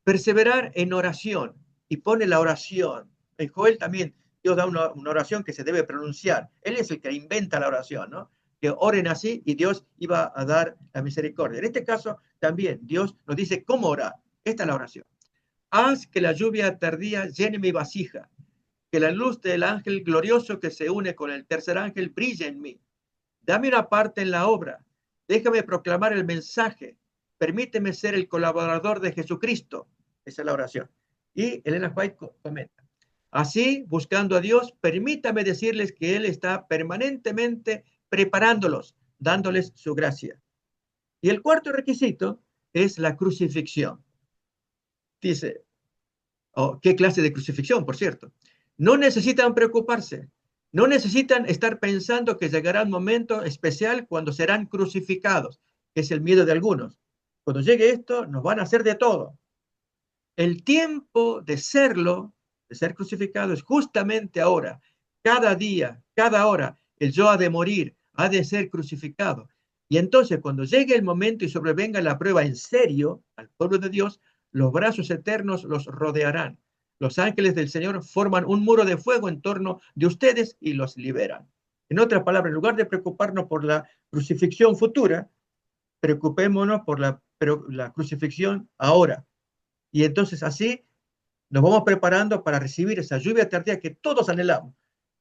perseverar en oración, y pone la oración. En Joel también Dios da una oración que se debe pronunciar. Él es el que inventa la oración, ¿no? Que oren así y Dios iba a dar la misericordia. En este caso también Dios nos dice cómo orar. Esta es la oración. Haz que la lluvia tardía llene mi vasija, que la luz del ángel glorioso que se une con el tercer ángel brille en mí. Dame una parte en la obra. Déjame proclamar el mensaje. Permíteme ser el colaborador de Jesucristo. Esa es la oración. Y Elena White comenta. Así, buscando a Dios, permítame decirles que Él está permanentemente preparándolos, dándoles su gracia. Y el cuarto requisito es la crucifixión. Dice, oh, ¿qué clase de crucifixión, por cierto? No necesitan preocuparse, no necesitan estar pensando que llegará un momento especial cuando serán crucificados, que es el miedo de algunos. Cuando llegue esto, nos van a hacer de todo. El tiempo de serlo, de ser crucificado, es justamente ahora. Cada día, cada hora, el yo ha de morir, ha de ser crucificado. Y entonces, cuando llegue el momento y sobrevenga la prueba en serio al pueblo de Dios, los brazos eternos los rodearán. Los ángeles del Señor forman un muro de fuego en torno de ustedes y los liberan. En otras palabras, en lugar de preocuparnos por la crucifixión futura, preocupémonos por la crucifixión ahora. Y entonces así nos vamos preparando para recibir esa lluvia tardía que todos anhelamos,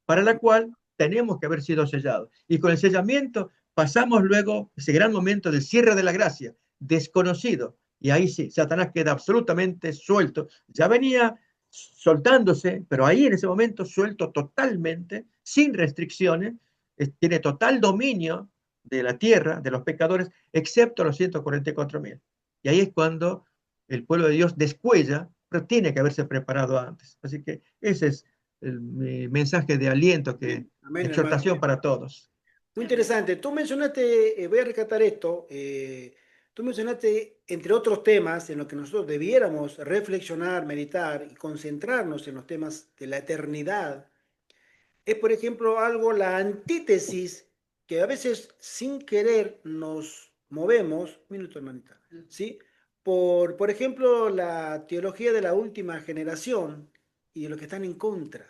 para la cual tenemos que haber sido sellados. Y con el sellamiento pasamos luego ese gran momento del cierre de la gracia, desconocido. Y ahí sí, Satanás queda absolutamente suelto. Ya venía soltándose, pero ahí en ese momento suelto totalmente, sin restricciones, tiene total dominio de la tierra, de los pecadores, excepto los 144.000. Y ahí es cuando el pueblo de Dios descuella, pero tiene que haberse preparado antes. Así que ese es mi mensaje de aliento, que Amén, hermano. exhortación para todos. Muy interesante. Tú mencionaste, voy a rescatar esto, tú mencionaste, entre otros temas, en los que nosotros debiéramos reflexionar, meditar y concentrarnos en los temas de la eternidad. Es, por ejemplo, algo, la antítesis, que a veces sin querer nos movemos, minuto, hermanita, ¿sí? Por ejemplo, la teología de la última generación y de los que están en contra.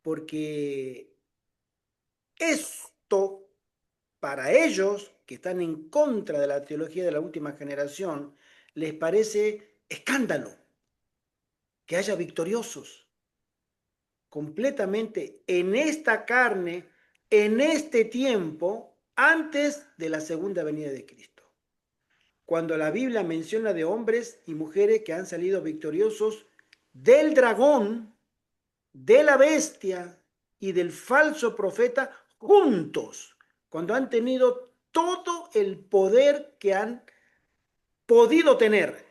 Porque esto, para ellos que están en contra de la teología de la última generación, les parece escándalo que haya victoriosos completamente en esta carne, en este tiempo, antes de la segunda venida de Cristo. Cuando la Biblia menciona de hombres y mujeres que han salido victoriosos del dragón, de la bestia y del falso profeta juntos, cuando han tenido todo el poder que han podido tener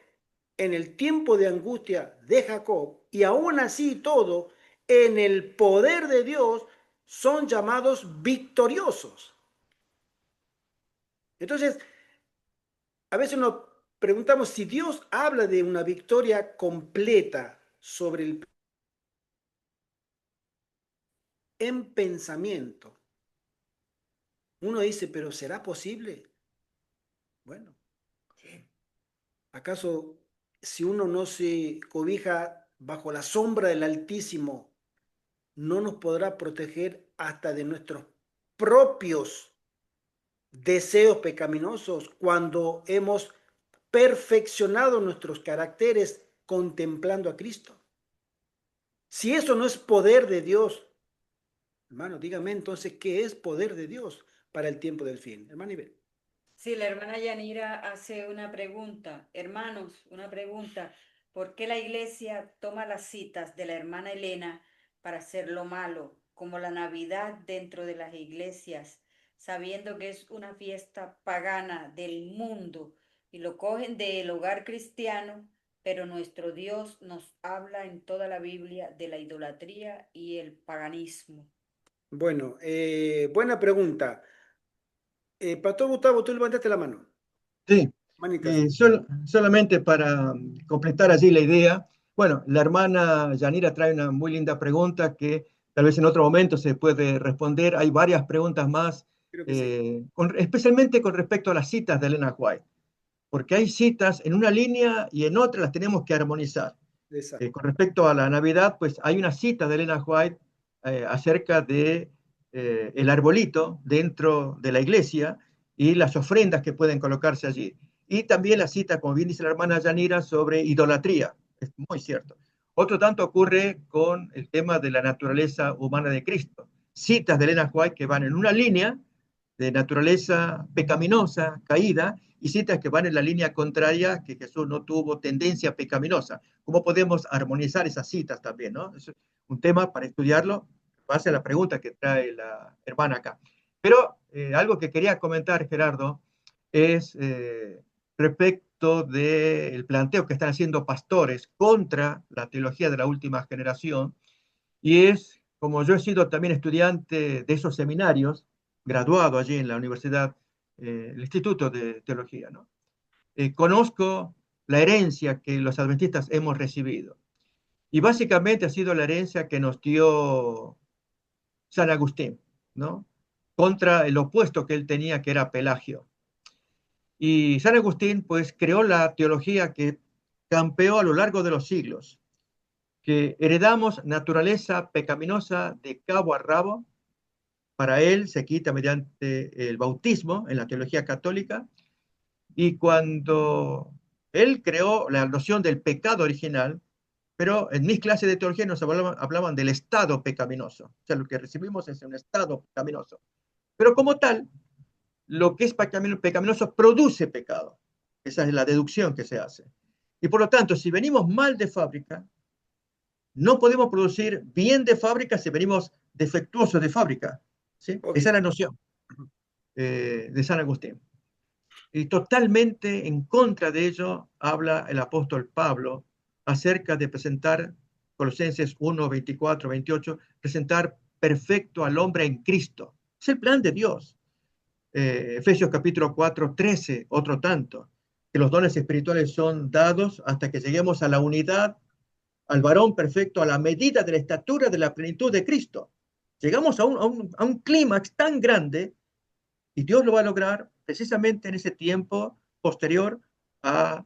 en el tiempo de angustia de Jacob, y aún así todo, en el poder de Dios, son llamados victoriosos. Entonces, a veces nos preguntamos si Dios habla de una victoria completa sobre el en pensamiento. Uno dice, pero ¿será posible? Bueno, ¿Acaso si uno no se cobija bajo la sombra del Altísimo, no nos podrá proteger hasta de nuestros propios deseos pecaminosos cuando hemos perfeccionado nuestros caracteres contemplando a Cristo? Si eso no es poder de Dios, hermano, dígame entonces qué es poder de Dios para el tiempo del fin. Hermano Ibel. Sí, la hermana Yanira hace una pregunta. Hermanos, una pregunta. ¿Por qué la iglesia toma las citas de la hermana Elena para hacer lo malo, como la Navidad dentro de las iglesias, sabiendo que es una fiesta pagana del mundo y lo cogen del hogar cristiano, pero nuestro Dios nos habla en toda la Biblia de la idolatría y el paganismo? Bueno, buena pregunta. Pastor Gustavo, tú levantaste la mano. Sí, Manitas. solamente para completar allí la idea. Bueno, la hermana Yanira trae una muy linda pregunta que tal vez en otro momento se puede responder. Hay varias preguntas más, Creo que sí. especialmente con respecto a las citas de Elena White, porque hay citas en una línea y en otra las tenemos que armonizar. Exacto. Con respecto a la Navidad, pues hay una cita de Elena White acerca de el arbolito dentro de la iglesia y las ofrendas que pueden colocarse allí. Y también la cita, como bien dice la hermana Yanira, sobre idolatría. Es muy cierto. Otro tanto ocurre con el tema de la naturaleza humana de Cristo. Citas de Elena White que van en una línea de naturaleza pecaminosa, caída, y citas que van en la línea contraria, que Jesús no tuvo tendencia pecaminosa. ¿Cómo podemos armonizar esas citas también, no? Es un tema para estudiarlo, base a la pregunta que trae la hermana acá. Pero algo que quería comentar, Gerardo, es respecto del planteo que están haciendo pastores contra la teología de la última generación, y es, como yo he sido también estudiante de esos seminarios, graduado allí en la universidad, el Instituto de Teología, ¿no? Conozco la herencia que los adventistas hemos recibido. Y básicamente ha sido la herencia que nos dio San Agustín, ¿no? Contra el opuesto que él tenía, que era Pelagio. Y San Agustín, pues, creó la teología que campeó a lo largo de los siglos, que heredamos naturaleza pecaminosa de cabo a rabo. Para él se quita mediante el bautismo en la teología católica, y cuando él creó la noción del pecado original, pero en mis clases de teología nos hablaban del estado pecaminoso, o sea, lo que recibimos es un estado pecaminoso. Pero como tal, lo que es pecaminoso produce pecado. Esa es la deducción que se hace. Y por lo tanto, si venimos mal de fábrica, no podemos producir bien de fábrica si venimos defectuosos de fábrica. ¿Sí? Ok. Esa es la noción de San Agustín. Y totalmente en contra de ello habla el apóstol Pablo acerca de presentar, Colosenses 1, 24, 28, presentar perfecto al hombre en Cristo. Es el plan de Dios. Efesios capítulo 4, 13, otro tanto, que los dones espirituales son dados hasta que lleguemos a la unidad, al varón perfecto, a la medida de la estatura de la plenitud de Cristo. Llegamos a un clímax tan grande, y Dios lo va a lograr precisamente en ese tiempo posterior al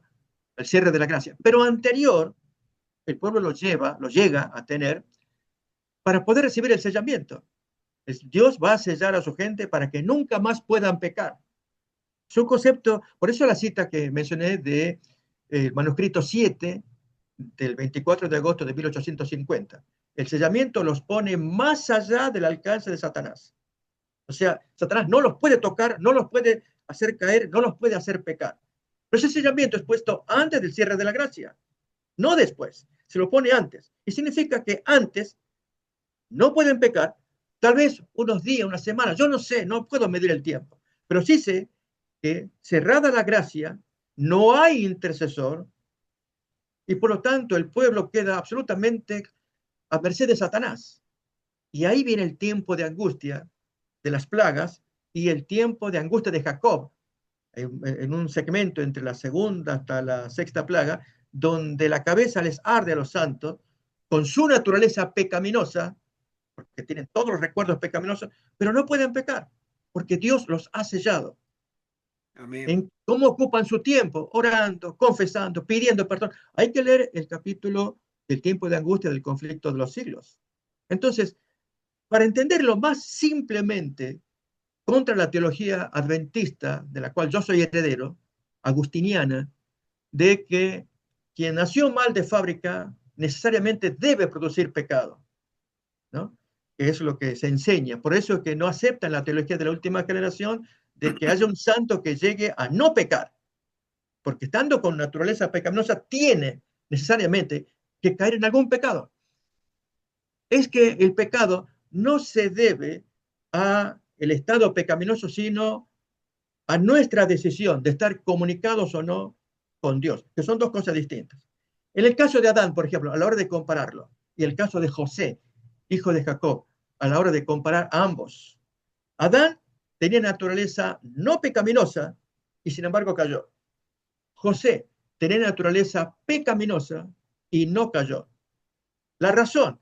cierre de la gracia. Pero anterior, el pueblo lo llega a tener para poder recibir el sellamiento. Dios va a sellar a su gente para que nunca más puedan pecar. Es un concepto, por eso la cita que mencioné de manuscrito 7 del 24 de agosto de 1850. El sellamiento los pone más allá del alcance de Satanás. O sea, Satanás no los puede tocar, no los puede hacer caer, no los puede hacer pecar. Pero ese sellamiento es puesto antes del cierre de la gracia, no después. Se lo pone antes. Y significa que antes no pueden pecar, tal vez unos días, unas semanas, yo no sé, no puedo medir el tiempo. Pero sí sé que cerrada la gracia, no hay intercesor, y por lo tanto el pueblo queda absolutamente a merced de Satanás. Y ahí viene el tiempo de angustia de las plagas y el tiempo de angustia de Jacob, en un segmento entre la segunda hasta la sexta plaga, donde la cabeza les arde a los santos con su naturaleza pecaminosa, porque tienen todos los recuerdos pecaminosos, pero no pueden pecar, porque Dios los ha sellado. Amén. en cómo ocupan su tiempo, orando, confesando, pidiendo perdón. Hay que leer el capítulo del tiempo de angustia del conflicto de los siglos. Entonces, para entenderlo más simplemente, contra la teología adventista, de la cual yo soy heredero, agustiniana, de que quien nació mal de fábrica necesariamente debe producir pecado, ¿no? Que es lo que se enseña. Por eso es que no aceptan la teología de la última generación de que haya un santo que llegue a no pecar, porque estando con naturaleza pecaminosa tiene necesariamente que caer en algún pecado. Es que el pecado no se debe a el estado pecaminoso, sino a nuestra decisión de estar comunicados o no con Dios, que son dos cosas distintas. En el caso de Adán, por ejemplo, a la hora de compararlo, y el caso de José, hijo de Jacob, a la hora de comparar a ambos, Adán tenía naturaleza no pecaminosa y sin embargo cayó. José tenía naturaleza pecaminosa y no cayó. La razón,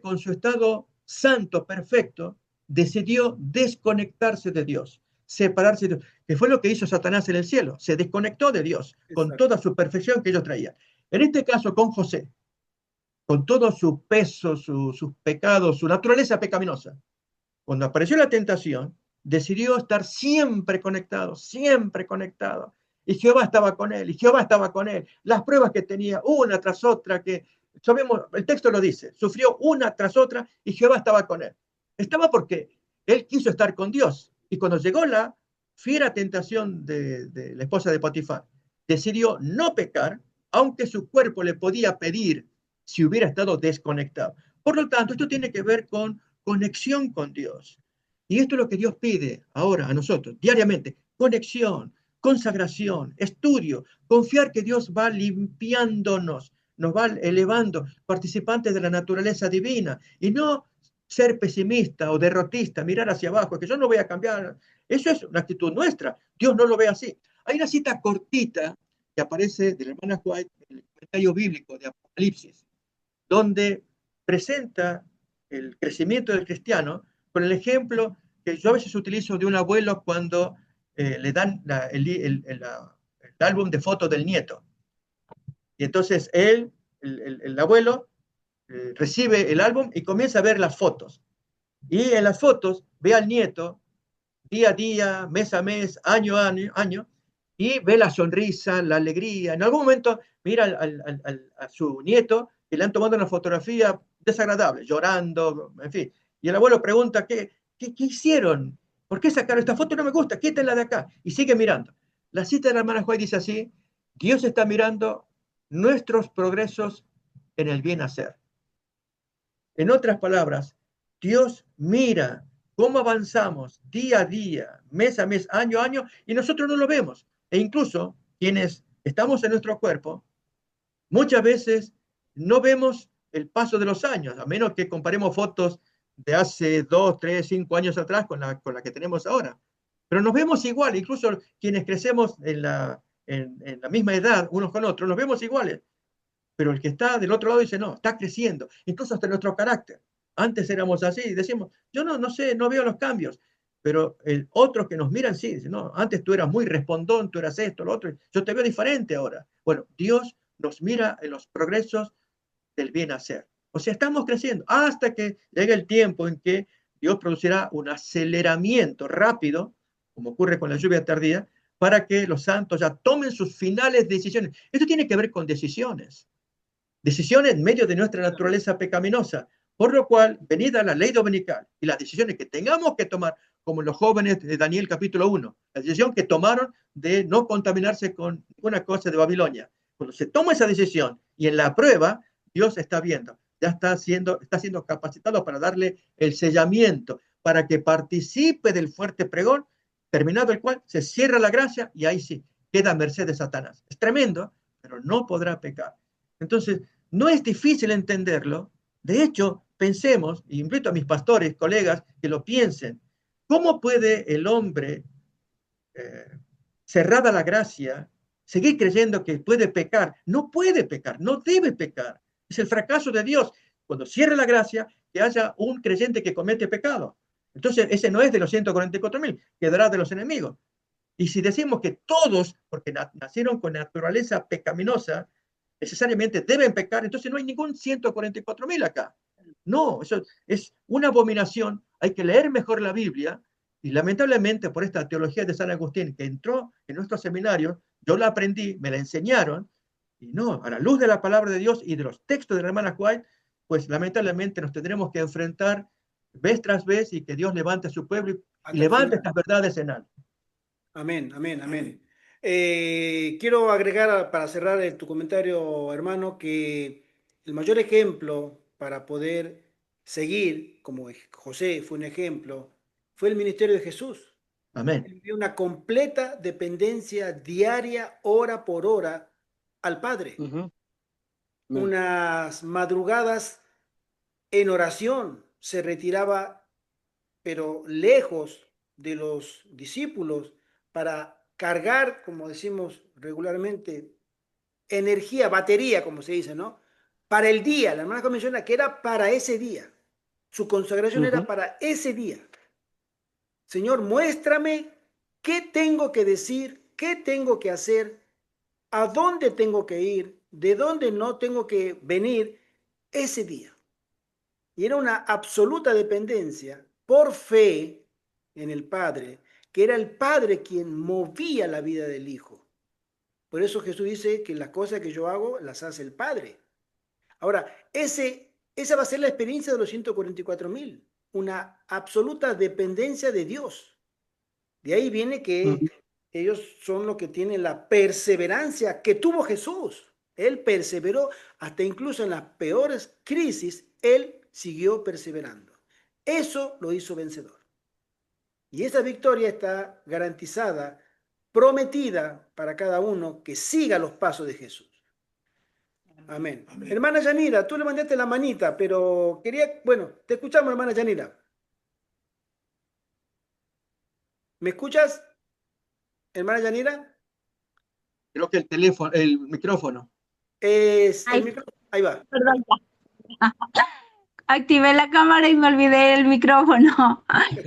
con su estado santo, perfecto, decidió desconectarse de Dios, separarse de Dios, que fue lo que hizo Satanás en el cielo, se desconectó de Dios con toda su perfección que ellos traían. En este caso con José, con todo su peso, sus pecados, su naturaleza pecaminosa, cuando apareció la tentación, decidió estar siempre conectado, siempre conectado. Y Jehová estaba con él, y Jehová estaba con él. Las pruebas que tenía, una tras otra, que sabemos, el texto lo dice, sufrió una tras otra y Jehová estaba con él. Estaba porque él quiso estar con Dios. Y cuando llegó la fiera tentación de la esposa de Potifar, decidió no pecar, aunque su cuerpo le podía pedir si hubiera estado desconectado. Por lo tanto, esto tiene que ver con conexión con Dios. Y esto es lo que Dios pide ahora a nosotros, diariamente, conexión, consagración, estudio, confiar que Dios va limpiándonos, nos va elevando, participantes de la naturaleza divina, y no ser pesimista o derrotista, mirar hacia abajo, que yo no voy a cambiar. Eso es una actitud nuestra, Dios no lo ve así. Hay una cita cortita que aparece de la hermana White en el comentario bíblico de Apocalipsis, donde presenta el crecimiento del cristiano con el ejemplo que yo a veces utilizo de un abuelo cuando le dan el álbum de fotos del nieto. Y entonces él, el abuelo, recibe el álbum y comienza a ver las fotos. Y en las fotos ve al nieto día a día, mes a mes, año a año, y ve la sonrisa, la alegría. En algún momento mira a su nieto y le han tomado una fotografía desagradable, llorando, en fin. Y el abuelo pregunta, ¿qué hicieron? ¿Por qué sacaron esta foto? No me gusta, quítenla de acá. Y sigue mirando. La cita de la hermana Juárez dice así: Dios está mirando nuestros progresos en el bien hacer. En otras palabras, Dios mira cómo avanzamos día a día, mes a mes, año a año, y nosotros no lo vemos. E incluso quienes estamos en nuestro cuerpo, muchas veces no vemos el paso de los años, a menos que comparemos fotos de hace 2, 3, 5 años atrás con la que tenemos ahora. Pero nos vemos igual, incluso quienes crecemos en la misma edad, unos con otros, nos vemos iguales. Pero el que está del otro lado dice, no, está creciendo, incluso hasta nuestro carácter. Antes éramos así, y decimos, yo no sé, no veo los cambios. Pero otros que nos miran, sí, dicen, no, antes tú eras muy respondón, tú eras esto, lo otro, yo te veo diferente ahora. Bueno, Dios nos mira en los progresos del bien hacer. O sea, estamos creciendo hasta que llegue el tiempo en que Dios producirá un aceleramiento rápido, como ocurre con la lluvia tardía, para que los santos ya tomen sus finales decisiones. Esto tiene que ver con decisiones en medio de nuestra naturaleza pecaminosa, por lo cual, venida la ley dominical y las decisiones que tengamos que tomar, como los jóvenes de Daniel capítulo 1, la decisión que tomaron de no contaminarse con ninguna cosa de Babilonia. Cuando se toma esa decisión y en la prueba, Dios está viendo, ya está siendo capacitado para darle el sellamiento, para que participe del fuerte pregón, terminado el cual se cierra la gracia y ahí sí, queda a merced de Satanás. Es tremendo, pero no podrá pecar. Entonces, no es difícil entenderlo. De hecho, pensemos, y invito a mis pastores, colegas, que lo piensen. ¿Cómo puede el hombre, cerrada la gracia, seguir creyendo que puede pecar? No puede pecar, no debe pecar. Es el fracaso de Dios. Cuando cierre la gracia, que haya un creyente que comete pecado. Entonces, ese no es de los 144,000, quedará de los enemigos. Y si decimos que todos, porque nacieron con naturaleza pecaminosa, necesariamente deben pecar, entonces no hay ningún 144.000 acá. No, eso es una abominación. Hay que leer mejor la Biblia. Y lamentablemente por esta teología de San Agustín que entró en nuestros seminarios, yo la aprendí, me la enseñaron, y no, a la luz de la palabra de Dios y de los textos de la hermana White, pues lamentablemente nos tendremos que enfrentar vez tras vez y que Dios levante a su pueblo y levante estas verdades en alto. Amén, amén, amén. Quiero agregar para cerrar tu comentario, hermano, que el mayor ejemplo para poder seguir, como José fue un ejemplo, fue el ministerio de Jesús. Amén. Él vivió una completa dependencia diaria, hora por hora, al Padre. Unas madrugadas en oración, se retiraba, pero lejos de los discípulos, para cargar, como decimos regularmente, energía, batería, como se dice, ¿no? Para el día. La hermana menciona que era para ese día. Su consagración era para ese día. Señor, muéstrame qué tengo que decir, qué tengo que hacer, a dónde tengo que ir, de dónde no tengo que venir ese día. Y era una absoluta dependencia por fe en el Padre, que era el Padre quien movía la vida del Hijo. Por eso Jesús dice que las cosas que yo hago las hace el Padre. Ahora, esa va a ser la experiencia de los 144.000, una absoluta dependencia de Dios. De ahí viene que ellos son los que tienen la perseverancia que tuvo Jesús. Él perseveró hasta incluso en las peores crisis, él siguió perseverando. Eso lo hizo vencedor. Y esa victoria está garantizada, prometida para cada uno que siga los pasos de Jesús. Amén. Amén. Hermana Yanira, tú le mandaste la manita, pero te escuchamos, hermana Yanira. ¿Me escuchas, hermana Yanira? Creo que el micrófono. Ahí va. Perdón. Activé la cámara y me olvidé el micrófono.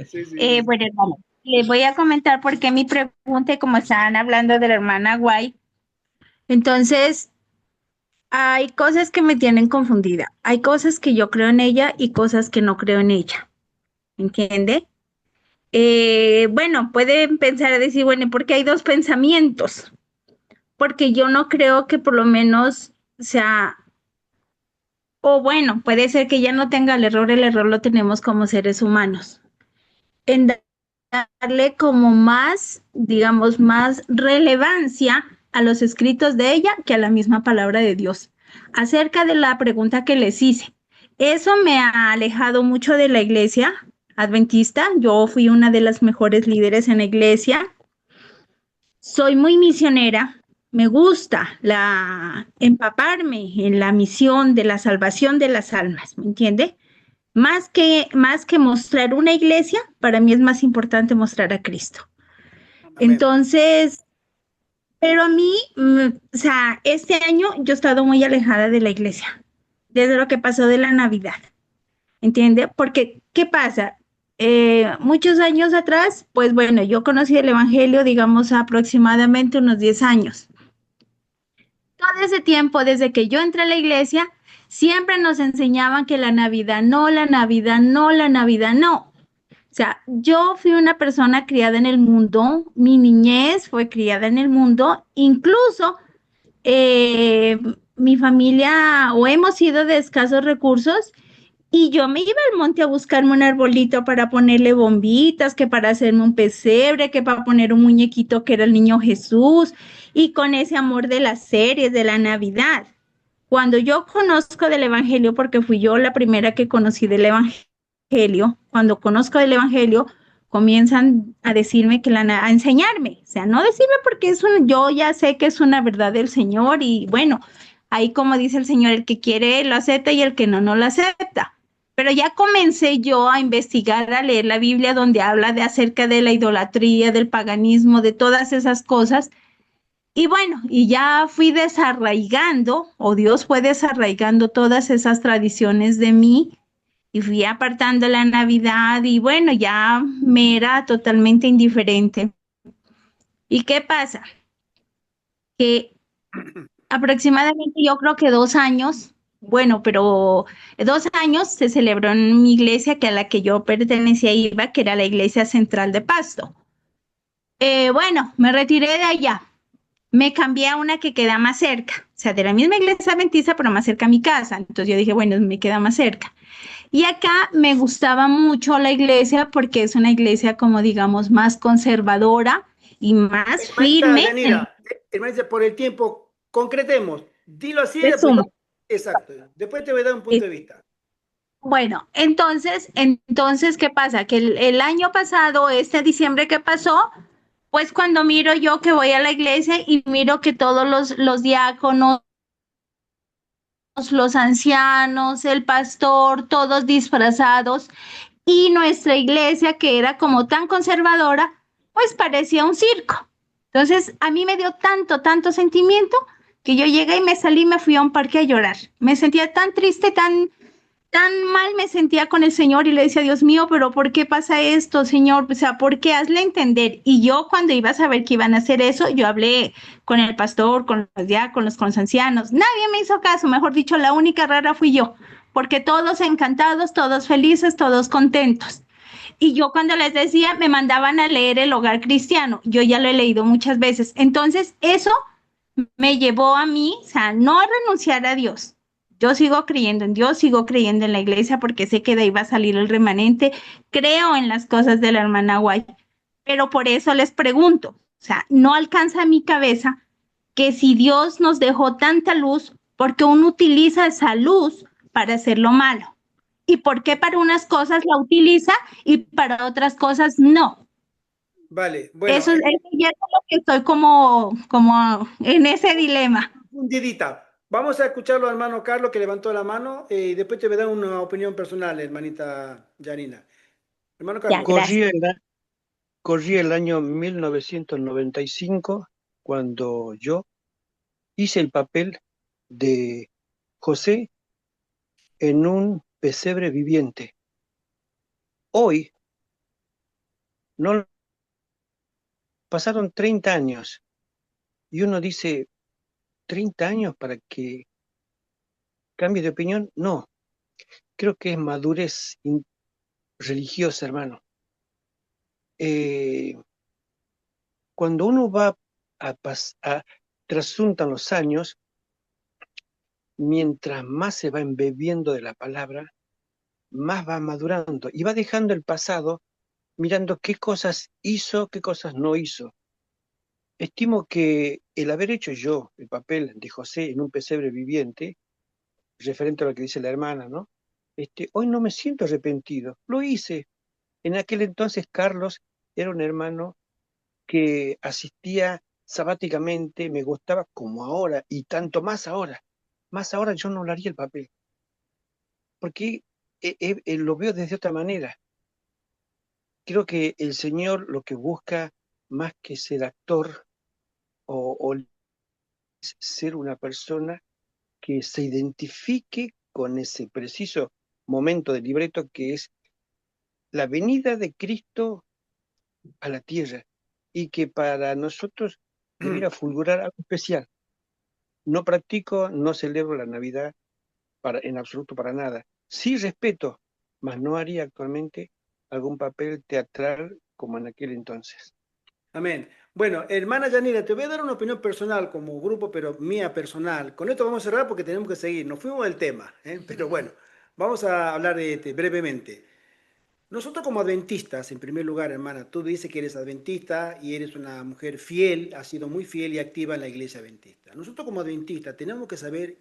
Sí. Bueno, hermano, les voy a comentar por qué mi pregunta, como estaban hablando de la hermana White. Entonces, hay cosas que me tienen confundida. Hay cosas que yo creo en ella y cosas que no creo en ella. ¿Entiende? Bueno, pueden pensar y decir, bueno, ¿por qué hay dos pensamientos? Porque yo no creo que por lo menos sea, o bueno, puede ser que ya no tenga el error lo tenemos como seres humanos. En darle como más, digamos, más relevancia a los escritos de ella que a la misma palabra de Dios. Acerca de la pregunta que les hice, eso me ha alejado mucho de la iglesia adventista. Yo fui una de las mejores líderes en la iglesia. Soy muy misionera. Me gusta empaparme en la misión de la salvación de las almas, ¿me entiende? Más que mostrar una iglesia, para mí es más importante mostrar a Cristo. Amén. Entonces, pero a mí, o sea, este año yo he estado muy alejada de la iglesia, desde lo que pasó de la Navidad, ¿entiende? Porque, ¿qué pasa? Muchos años atrás, pues bueno, yo conocí el Evangelio, digamos, aproximadamente unos 10 años. Todo ese tiempo, desde que yo entré a la iglesia, siempre nos enseñaban que la Navidad no, la Navidad no, la Navidad no. O sea, yo fui una persona criada en el mundo, mi niñez fue criada en el mundo, incluso mi familia o hemos sido de escasos recursos y yo me iba al monte a buscarme un arbolito para ponerle bombitas, que para hacerme un pesebre, que para poner un muñequito que era el niño Jesús, y con ese amor de las series, de la Navidad. Cuando yo conozco del Evangelio, porque fui yo la primera que conocí del Evangelio, cuando conozco del Evangelio, comienzan a decirme a enseñarme, o sea, no decirme porque yo ya sé que es una verdad del Señor y bueno, ahí como dice el Señor, el que quiere lo acepta y el que no, no lo acepta. Pero ya comencé yo a investigar, a leer la Biblia donde habla acerca de la idolatría, del paganismo, de todas esas cosas. Y bueno, y ya fui desarraigando, o Dios fue desarraigando todas esas tradiciones de mí y fui apartando la Navidad y bueno, ya me era totalmente indiferente. ¿Y qué pasa? Que aproximadamente yo creo que 2 años, bueno, pero 2 años se celebró en mi iglesia que a la que yo pertenecía iba, que era la iglesia central de Pasto. Bueno, me retiré de allá, me cambié a una que queda más cerca, o sea, de la misma iglesia adventista, pero más cerca a mi casa. Entonces yo dije, bueno, me queda más cerca. Y acá me gustaba mucho la iglesia porque es una iglesia como digamos más conservadora y más Hermanita firme en Yanira, hermanita, por el tiempo, concretemos. Dilo así, después. resumen. Exacto. Después te voy a dar un punto Eh, de vista. Bueno, entonces, ¿qué pasa? Que el año pasado, este diciembre que pasó, pues cuando miro yo que voy a la iglesia y miro que todos los diáconos, los ancianos, el pastor, todos disfrazados, y nuestra iglesia, que era como tan conservadora, pues parecía un circo. Entonces, a mí me dio tanto sentimiento que yo llegué y me salí y me fui a un parque a llorar. Me sentía tan triste, tan mal me sentía con el Señor y le decía, Dios mío, pero ¿por qué pasa esto, Señor? O sea, ¿por qué? Hazle entender. Y yo cuando iba a saber que iban a hacer eso, yo hablé con el pastor, con los diáconos, con los ancianos. Nadie me hizo caso, mejor dicho, la única rara fui yo, porque todos encantados, todos felices, todos contentos. Y yo cuando les decía, me mandaban a leer El Hogar Cristiano. Yo ya lo he leído muchas veces. Entonces, eso me llevó a mí, o sea, no a renunciar a Dios. Yo sigo creyendo en Dios, sigo creyendo en la iglesia porque sé que de ahí va a salir el remanente. Creo en las cosas de la hermana White, pero por eso les pregunto, o sea, no alcanza mi cabeza que si Dios nos dejó tanta luz, ¿por qué uno utiliza esa luz para hacer lo malo? ¿Y por qué para unas cosas la utiliza y para otras cosas no? Vale, bueno, Eso ya es lo que estoy como en ese dilema. fundidita. Vamos a escucharlo al hermano Carlos que levantó la mano y después te voy a dar una opinión personal, hermanita Janina. Hermano Ya, Carlos. gracias. Corría el año 1995 cuando yo hice el papel de José en un pesebre viviente. Hoy no pasaron 30 años y uno dice, ¿30 años para que cambie de opinión? No, creo que es madurez religiosa, hermano. Cuando uno va trasuntan los años, mientras más se va embebiendo de la palabra, más va madurando y va dejando el pasado mirando qué cosas hizo, qué cosas no hizo. Estimo que el haber hecho yo el papel de José en un pesebre viviente, referente a lo que dice la hermana, ¿no? Hoy no me siento arrepentido, lo hice. En aquel entonces Carlos era un hermano que asistía sabáticamente, me gustaba como ahora y tanto más ahora. Más ahora yo no lo haría el papel, porque lo veo desde otra manera. Creo que el Señor lo que busca más que ser actor o ser una persona que se identifique con ese preciso momento del libreto que es la venida de Cristo a la tierra y que para nosotros debiera fulgurar algo especial. No practico, no celebro la Navidad en absoluto para nada. Sí respeto, mas no haría actualmente algún papel teatral como en aquel entonces. Amén. Bueno, hermana Yanira, te voy a dar una opinión personal como grupo, pero mía personal. Con esto vamos a cerrar porque tenemos que seguir. Nos fuimos del tema, pero bueno, vamos a hablar de este brevemente. Nosotros como adventistas, en primer lugar, hermana, tú dices que eres adventista y eres una mujer fiel, has sido muy fiel y activa en la iglesia adventista. Nosotros como adventistas tenemos que saber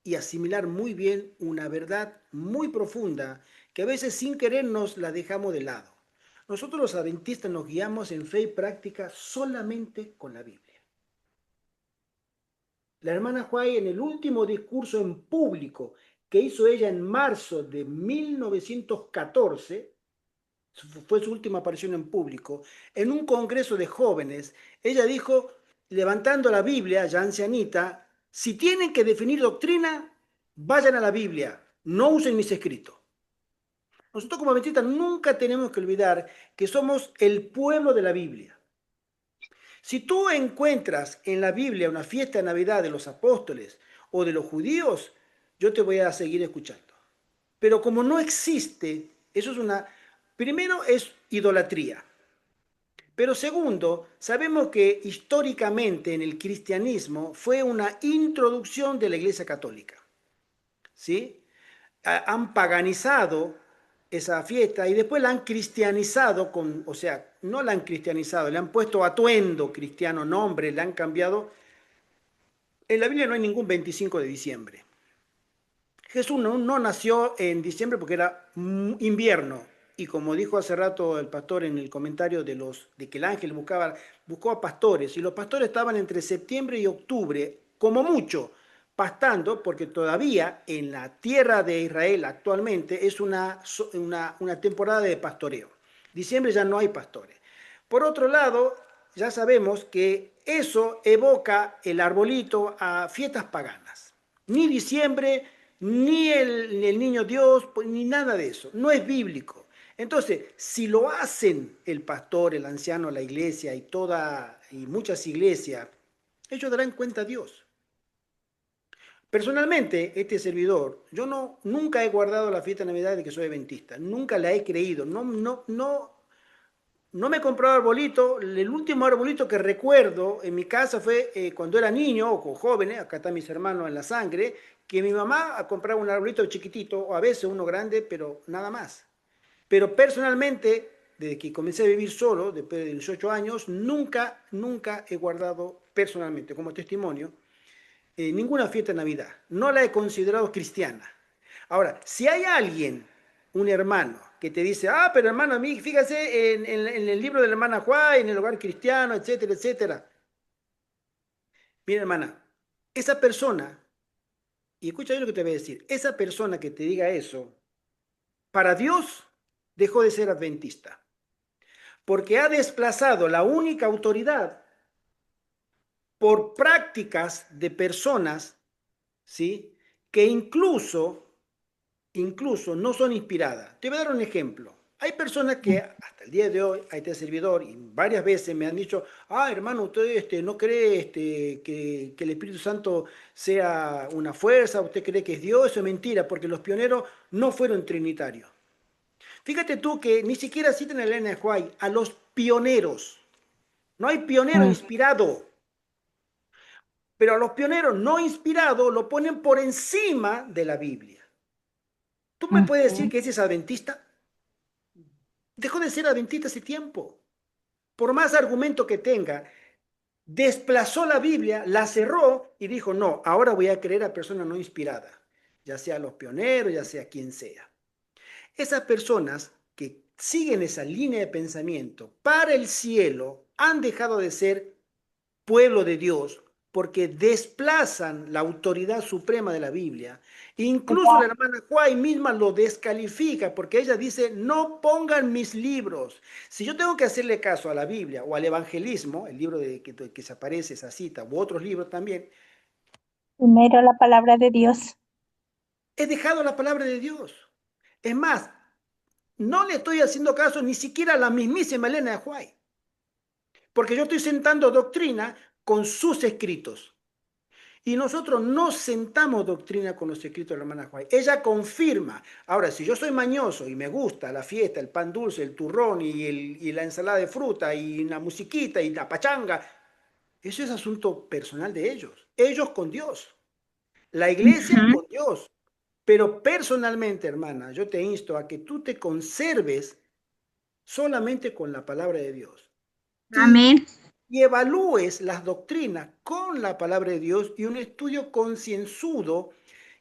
y asimilar muy bien una verdad muy profunda que a veces sin querer nos la dejamos de lado. Nosotros los adventistas nos guiamos en fe y práctica solamente con la Biblia. La hermana Huay en el último discurso en público que hizo ella en marzo de 1914, fue su última aparición en público, en un congreso de jóvenes, ella dijo, levantando la Biblia, ya ancianita, si tienen que definir doctrina, vayan a la Biblia, no usen mis escritos. Nosotros como adventistas nunca tenemos que olvidar que somos el pueblo de la Biblia. Si tú encuentras en la Biblia una fiesta de Navidad de los apóstoles o de los judíos, yo te voy a seguir escuchando. Pero como no existe, eso es primero es idolatría. Pero segundo, sabemos que históricamente en el cristianismo fue una introducción de la Iglesia Católica, ¿sí? Han paganizado esa fiesta y después la han cristianizado o sea, no la han cristianizado, le han puesto atuendo cristiano, nombre, le han cambiado. En la Biblia no hay ningún 25 de diciembre. Jesús no nació en diciembre porque era invierno. Y como dijo hace rato el pastor en el comentario de que el ángel buscó a pastores, y los pastores estaban entre septiembre y octubre, como mucho, pastando, porque todavía en la tierra de Israel actualmente es una temporada de pastoreo. Diciembre ya no hay pastores. Por otro lado, ya sabemos que eso evoca el arbolito a fiestas paganas. Ni diciembre, ni el niño Dios, ni nada de eso. No es bíblico. Entonces, si lo hacen el pastor, el anciano, la iglesia y muchas iglesias, ellos darán cuenta a Dios. Personalmente, este servidor, yo nunca he guardado la fiesta de Navidad de que soy adventista, nunca la he creído, no me he comprado arbolito. El último arbolito que recuerdo en mi casa fue cuando era niño o joven, acá están mis hermanos en la sangre, que mi mamá compraba un arbolito chiquitito o a veces uno grande, pero nada más. Pero personalmente, desde que comencé a vivir solo, después de 18 años, nunca he guardado personalmente, como testimonio, ninguna fiesta de Navidad. No la he considerado cristiana. Ahora, si hay alguien, un hermano, que te dice, pero hermano, a mí, fíjese en el libro de la hermana Juá, en el hogar cristiano, etcétera, etcétera. Mira, hermana, esa persona, y escucha lo que te voy a decir, esa persona que te diga eso, para Dios dejó de ser adventista, porque ha desplazado la única autoridad por prácticas de personas, ¿sí? Que incluso no son inspiradas. Te voy a dar un ejemplo. Hay personas que hasta el día de hoy, a este servidor, y varias veces me han dicho, hermano, usted no cree que el Espíritu Santo sea una fuerza, usted cree que es Dios. Eso es mentira, porque los pioneros no fueron trinitarios. Fíjate tú que ni siquiera citan a Elena de White, a los pioneros. No hay pionero inspirado. Pero a los pioneros no inspirados lo ponen por encima de la Biblia. ¿Tú me puedes decir que ese es adventista? Dejó de ser adventista hace tiempo. Por más argumento que tenga, desplazó la Biblia, la cerró y dijo, no, ahora voy a creer a personas no inspiradas, ya sea los pioneros, ya sea quien sea. Esas personas que siguen esa línea de pensamiento para el cielo han dejado de ser pueblo de Dios porque desplazan la autoridad suprema de la Biblia. Incluso la hermana Juay misma lo descalifica porque ella dice, no pongan mis libros. Si yo tengo que hacerle caso a la Biblia o al evangelismo, el libro que se aparece esa cita, u otros libros también, Primero la palabra de Dios. he dejado la palabra de Dios. Es más, no le estoy haciendo caso ni siquiera a la mismísima Elena de White, porque yo estoy sentando doctrina con sus escritos. Y nosotros no sentamos doctrina con los escritos de la hermana White. Ella confirma. Ahora, si yo soy mañoso y me gusta la fiesta, el pan dulce, el turrón y la ensalada de fruta y la musiquita y la pachanga, eso es asunto personal de ellos. Ellos con Dios. La iglesia con Dios. Pero personalmente, hermana, yo te insto a que tú te conserves solamente con la palabra de Dios. Amén. Y evalúes las doctrinas con la palabra de Dios y un estudio concienzudo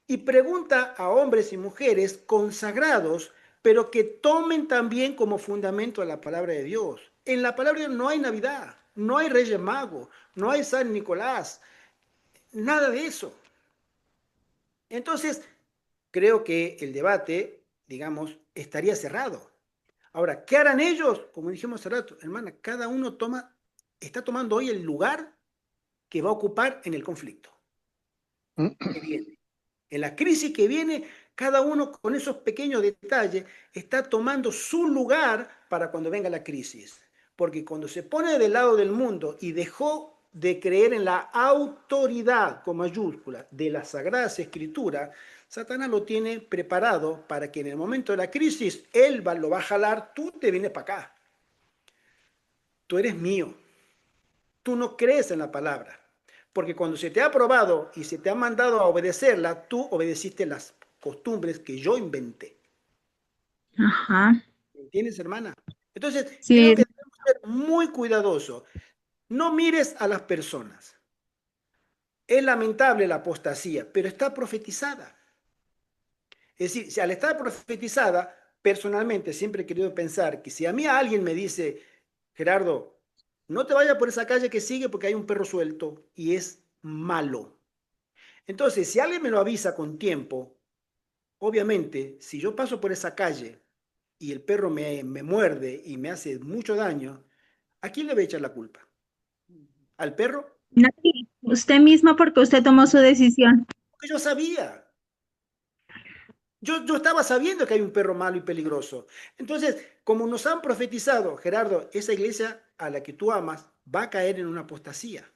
y pregunta a hombres y mujeres consagrados, pero que tomen también como fundamento a la palabra de Dios. En la palabra de Dios no hay Navidad, no hay Reyes Magos, no hay San Nicolás, nada de eso. Entonces, creo que el debate, digamos, estaría cerrado. Ahora, ¿qué harán ellos? Como dijimos hace rato, hermana, cada uno está tomando hoy el lugar que va a ocupar en el conflicto que viene. En la crisis que viene, cada uno con esos pequeños detalles está tomando su lugar para cuando venga la crisis. Porque cuando se pone del lado del mundo y dejó de creer en la autoridad, con mayúscula, de las Sagradas Escrituras, Satanás lo tiene preparado para que en el momento de la crisis, él lo va a jalar, tú te vienes para acá. Tú eres mío. Tú no crees en la palabra. Porque cuando se te ha probado y se te ha mandado a obedecerla, tú obedeciste las costumbres que yo inventé. Ajá. ¿Me entiendes, hermana? Entonces, creo Sí, que debemos ser muy cuidadosos. No mires a las personas. Es lamentable la apostasía, pero está profetizada. Es decir, si al estar profetizada, personalmente siempre he querido pensar que si a mí alguien me dice, Gerardo, no te vayas por esa calle que sigue porque hay un perro suelto y es malo. Entonces, si alguien me lo avisa con tiempo, obviamente, si yo paso por esa calle y el perro me muerde y me hace mucho daño, ¿a quién le voy a echar la culpa? ¿Al perro? nadie, usted mismo porque usted tomó su decisión. Porque yo sabía. Yo estaba sabiendo que hay un perro malo y peligroso. Entonces, como nos han profetizado, Gerardo, esa iglesia a la que tú amas va a caer en una apostasía.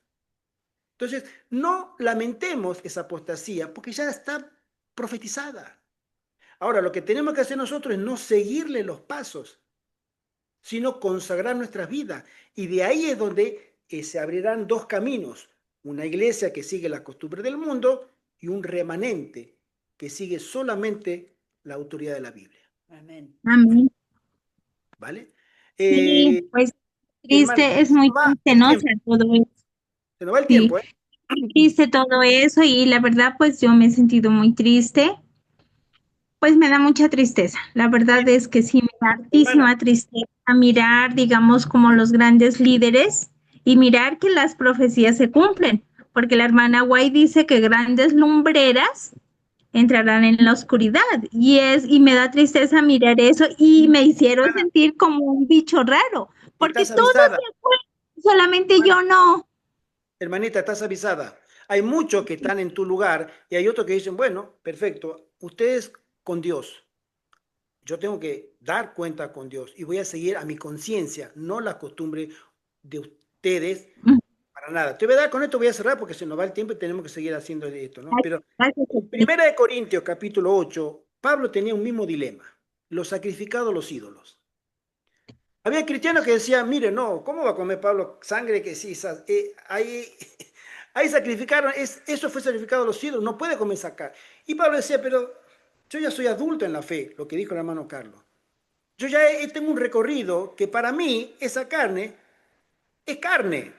Entonces, no lamentemos esa apostasía porque ya está profetizada. Ahora, lo que tenemos que hacer nosotros es no seguirle los pasos, sino consagrar nuestras vidas. Y de ahí es donde se abrirán dos caminos. Una iglesia que sigue la costumbre del mundo y un remanente que sigue solamente la autoridad de la Biblia. Amén. Amén. ¿Vale? Sí, pues Hermano, triste, es se muy nos va triste, el ¿no? O tiempo, sea, todo eso. se nos va el Sí, tiempo, ¿eh? triste todo eso y la verdad, pues yo me he sentido muy triste. Pues me da mucha tristeza. La verdad es que sí me da Hermana, hartísima tristeza mirar, digamos, como los grandes líderes y mirar que las profecías se cumplen, porque la hermana White dice que grandes lumbreras entrarán en la oscuridad y me da tristeza mirar eso y me hicieron hermana, sentir como un bicho raro, porque estás todos avisada. se acuerdan, solamente Hermana, yo no. hermanita, estás avisada. Hay muchos que están en tu lugar y hay otros que dicen, bueno, perfecto, ustedes con Dios. Yo tengo que dar cuenta con Dios y voy a seguir a mi conciencia, no la costumbre de ustedes para nada. Te voy a dar con esto, voy a cerrar porque se nos va el tiempo y tenemos que seguir haciendo esto, ¿no? Pero Gracias, en Primera de Corintios, capítulo 8, Pablo tenía un mismo dilema, los sacrificados, los ídolos. Había cristianos que decían, mire, no, ¿cómo va a comer Pablo sangre que sí, ahí, ahí sacrificaron, eso fue sacrificado a los ídolos, no puede comer esa carne. Y Pablo decía, pero yo ya soy adulto en la fe, lo que dijo el hermano Carlos. Yo ya tengo un recorrido que para mí esa carne es carne.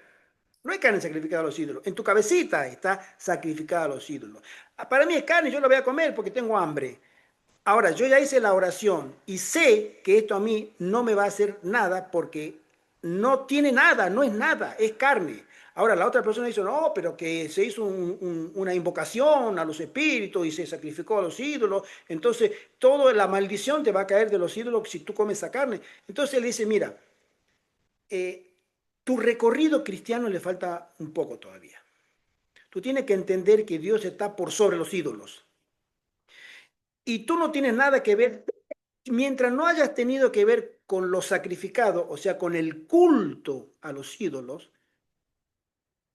No hay carne sacrificada a los ídolos. En tu cabecita está sacrificada a los ídolos. Para mí es carne, yo la voy a comer porque tengo hambre. Ahora, yo ya hice la oración y sé que esto a mí no me va a hacer nada porque no tiene nada, no es nada, es carne. Ahora, la otra persona dice, no, pero que se hizo una invocación a los espíritus y se sacrificó a los ídolos, entonces toda la maldición te va a caer de los ídolos si tú comes esa carne. Entonces él dice, mira, tu recorrido cristiano le falta un poco todavía. Tú tienes que entender que Dios está por sobre los ídolos. Y tú no tienes nada que ver, mientras no hayas tenido que ver con lo sacrificado, o sea, con el culto a los ídolos,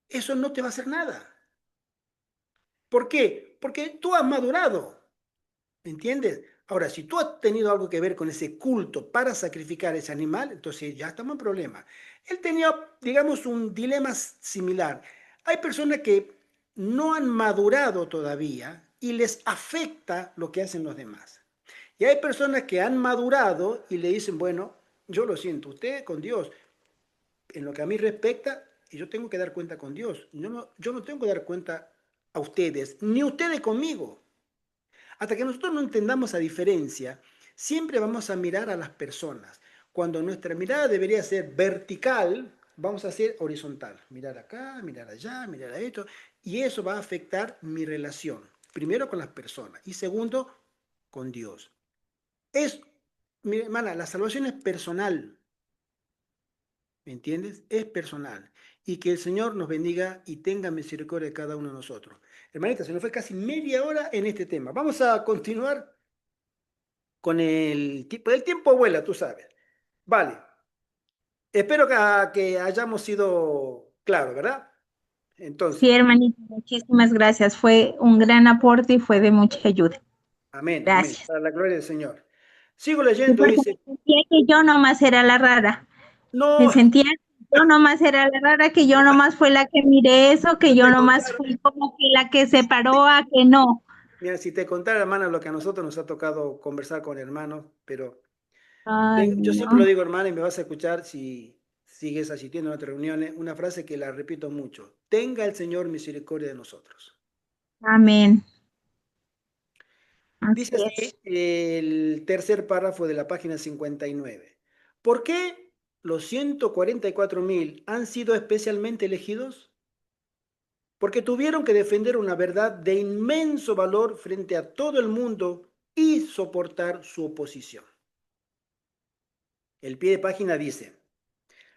eso no te va a hacer nada. ¿Por qué? Porque tú has madurado, ¿me entiendes? Ahora, si tú has tenido algo que ver con ese culto para sacrificar ese animal, entonces ya estamos en problema. Él tenía, digamos, un dilema similar. Hay personas que no han madurado todavía y les afecta lo que hacen los demás. Y hay personas que han madurado y le dicen, bueno, yo lo siento, usted con Dios, en lo que a mí respecta, yo tengo que dar cuenta con Dios. Yo no tengo que dar cuenta a ustedes, ni ustedes conmigo. Hasta que nosotros no entendamos la diferencia, siempre vamos a mirar a las personas. Cuando nuestra mirada debería ser vertical, vamos a hacer horizontal. Mirar acá, mirar allá, mirar a esto. Y eso va a afectar mi relación. Primero con las personas y segundo con Dios. Mi hermana, la salvación es personal. ¿Me entiendes? Es personal. Y que el Señor nos bendiga y tenga misericordia de cada uno de nosotros. Hermanita, se nos fue casi media hora en este tema. Vamos a continuar con el tiempo. El tiempo vuela, tú sabes. Vale. Espero que hayamos sido claros, ¿verdad? Sí, Entonces, hermanito, muchísimas gracias. Fue un gran aporte y fue de mucha ayuda. amén, amén, Gracias. para la gloria del Señor. Sigo Sí, leyendo, porque dice, me sentía que yo nomás era la rara. Me no, sentía que yo nomás era la rara, que yo nomás fue la que miré eso, que si yo te nomás contara, fui como que la que se si te- paró a que no. mira, si te contara, hermana, lo que a nosotros nos ha tocado conversar con hermanos, pero Ay, yo siempre lo no. digo, hermana, y me vas a escuchar si sigues asistiendo a nuestras reuniones, una frase que la repito mucho, tenga el Señor misericordia de nosotros. Amén. Dice Así es. así el tercer párrafo de la página 59. ¿Por qué los 144.000 han sido especialmente elegidos? Porque tuvieron que defender una verdad de inmenso valor frente a todo el mundo y soportar su oposición. El pie de página dice,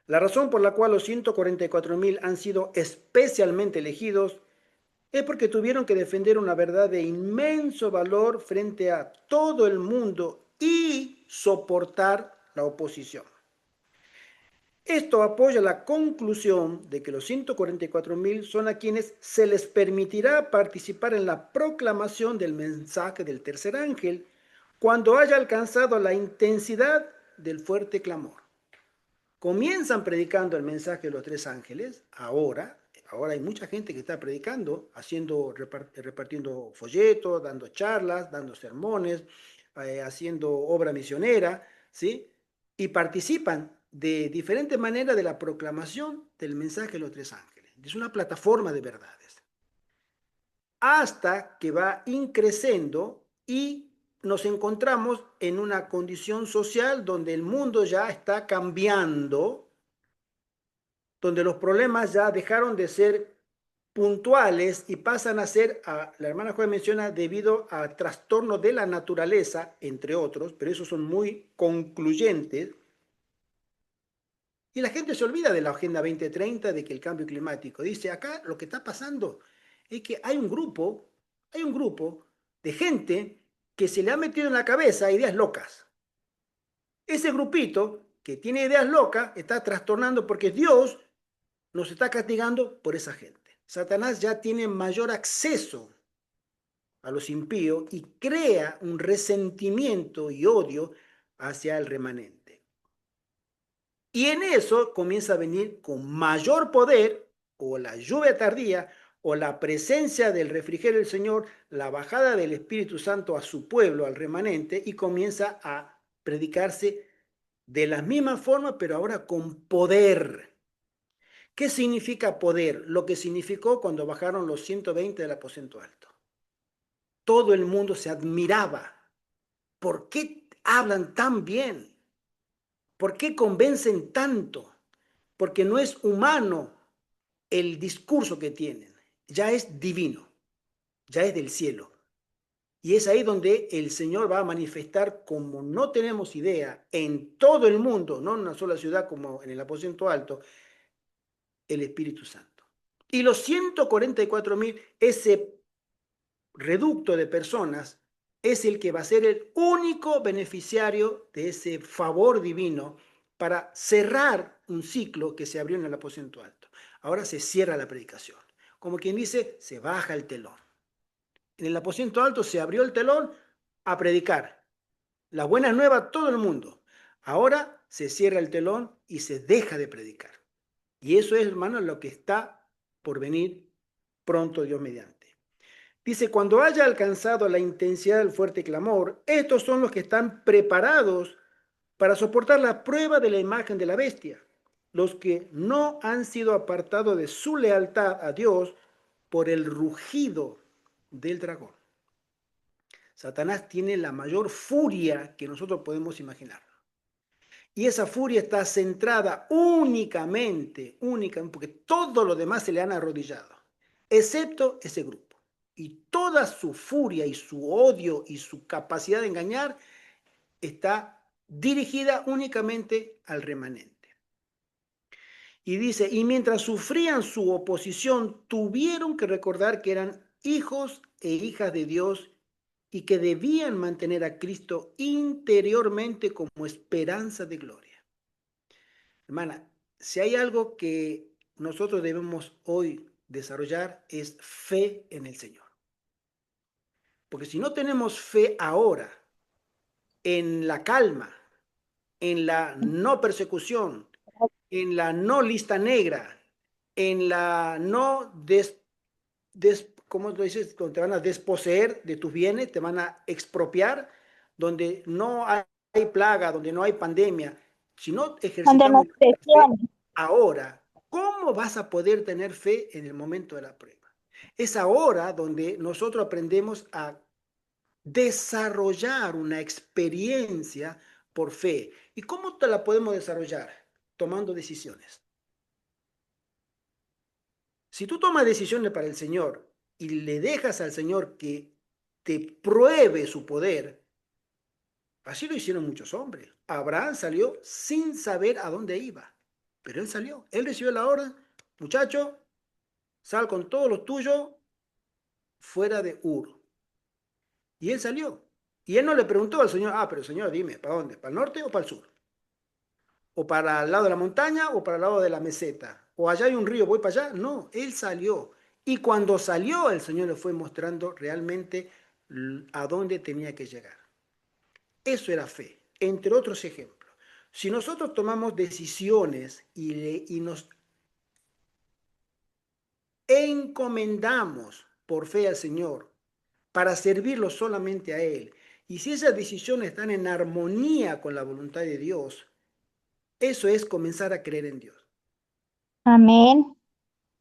la razón por la cual los 144.000 han sido especialmente elegidos es porque tuvieron que defender una verdad de inmenso valor frente a todo el mundo y soportar la oposición. Esto apoya la conclusión de que los 144.000 son a quienes se les permitirá participar en la proclamación del mensaje del tercer ángel cuando haya alcanzado la intensidad del fuerte clamor. Comienzan predicando el mensaje de los tres ángeles, ahora hay mucha gente que está predicando, repartiendo folletos, dando charlas, dando sermones, haciendo obra misionera, ¿sí? Y participan de diferentes maneras de la proclamación del mensaje de los tres ángeles. Es una plataforma de verdades. Hasta que va increciendo y nos encontramos en una condición social donde el mundo ya está cambiando, donde los problemas ya dejaron de ser puntuales y pasan a ser, la hermana Juan menciona, debido a trastornos de la naturaleza, entre otros, pero esos son muy concluyentes. Y la gente se olvida de la Agenda 2030, de que el cambio climático. Dice, acá lo que está pasando es que hay un grupo de gente que se le ha metido en la cabeza ideas locas. Ese grupito que tiene ideas locas está trastornando porque Dios nos está castigando por esa gente. Satanás ya tiene mayor acceso a los impíos y crea un resentimiento y odio hacia el remanente. Y en eso comienza a venir con mayor poder, o la lluvia tardía, o la presencia del refrigerio del Señor, la bajada del Espíritu Santo a su pueblo, al remanente, y comienza a predicarse de la misma forma, pero ahora con poder. ¿Qué significa poder? Lo que significó cuando bajaron los 120 del aposento alto. Todo el mundo se admiraba. ¿Por qué hablan tan bien? ¿Por qué convencen tanto? Porque no es humano el discurso que tienen. Ya es divino, ya es del cielo. Y es ahí donde el Señor va a manifestar, como no tenemos idea, en todo el mundo, no en una sola ciudad como en el aposento alto, el Espíritu Santo. Y los 144.000, ese reducto de personas, es el que va a ser el único beneficiario de ese favor divino para cerrar un ciclo que se abrió en el aposento alto. Ahora se cierra la predicación. Como quien dice, se baja el telón. En el aposento alto se abrió el telón a predicar la buena nueva a todo el mundo. Ahora se cierra el telón y se deja de predicar. Y eso es, hermano, lo que está por venir pronto, Dios mediante. Dice, cuando haya alcanzado la intensidad del fuerte clamor, estos son los que están preparados para soportar la prueba de la imagen de la bestia, los que no han sido apartados de su lealtad a Dios por el rugido del dragón. Satanás tiene la mayor furia que nosotros podemos imaginar. Y esa furia está centrada únicamente, porque todos los demás se le han arrodillado, excepto ese grupo. Y toda su furia y su odio y su capacidad de engañar está dirigida únicamente al remanente. Y dice, y mientras sufrían su oposición, tuvieron que recordar que eran hijos e hijas de Dios y que debían mantener a Cristo interiormente como esperanza de gloria. Hermana, si hay algo que nosotros debemos hoy desarrollar es fe en el Señor. Porque si no tenemos fe ahora en la calma, en la no persecución, en la no lista negra, en la no ¿cómo lo dices? Donde te van a desposeer de tus bienes, te van a expropiar, donde no hay plaga, donde no hay pandemia. Si no Donde nos ejercitamos nuestra fe presionan. ahora, ¿cómo vas a poder tener fe en el momento de la prueba? Es ahora donde nosotros aprendemos a desarrollar una experiencia por fe. ¿Y cómo te la podemos desarrollar? Tomando decisiones. Si tú tomas decisiones para el Señor y le dejas al Señor que te pruebe su poder, así lo hicieron muchos hombres. Abraham salió sin saber a dónde iba, pero él salió. Él recibió la orden, muchacho, sal con todo lo tuyo fuera de Ur. Y él salió. Y él no le preguntó al Señor, pero Señor, dime, ¿para dónde? ¿Para el norte o para el sur? ¿O para el lado de la montaña o para el lado de la meseta? ¿O allá hay un río, voy para allá? No, él salió. Y cuando salió, el Señor le fue mostrando realmente a dónde tenía que llegar. Eso era fe, entre otros ejemplos. Si nosotros tomamos decisiones y nos encomendamos por fe al Señor para servirlo solamente a Él, y si esas decisiones están en armonía con la voluntad de Dios, eso es comenzar a creer en Dios. Amén.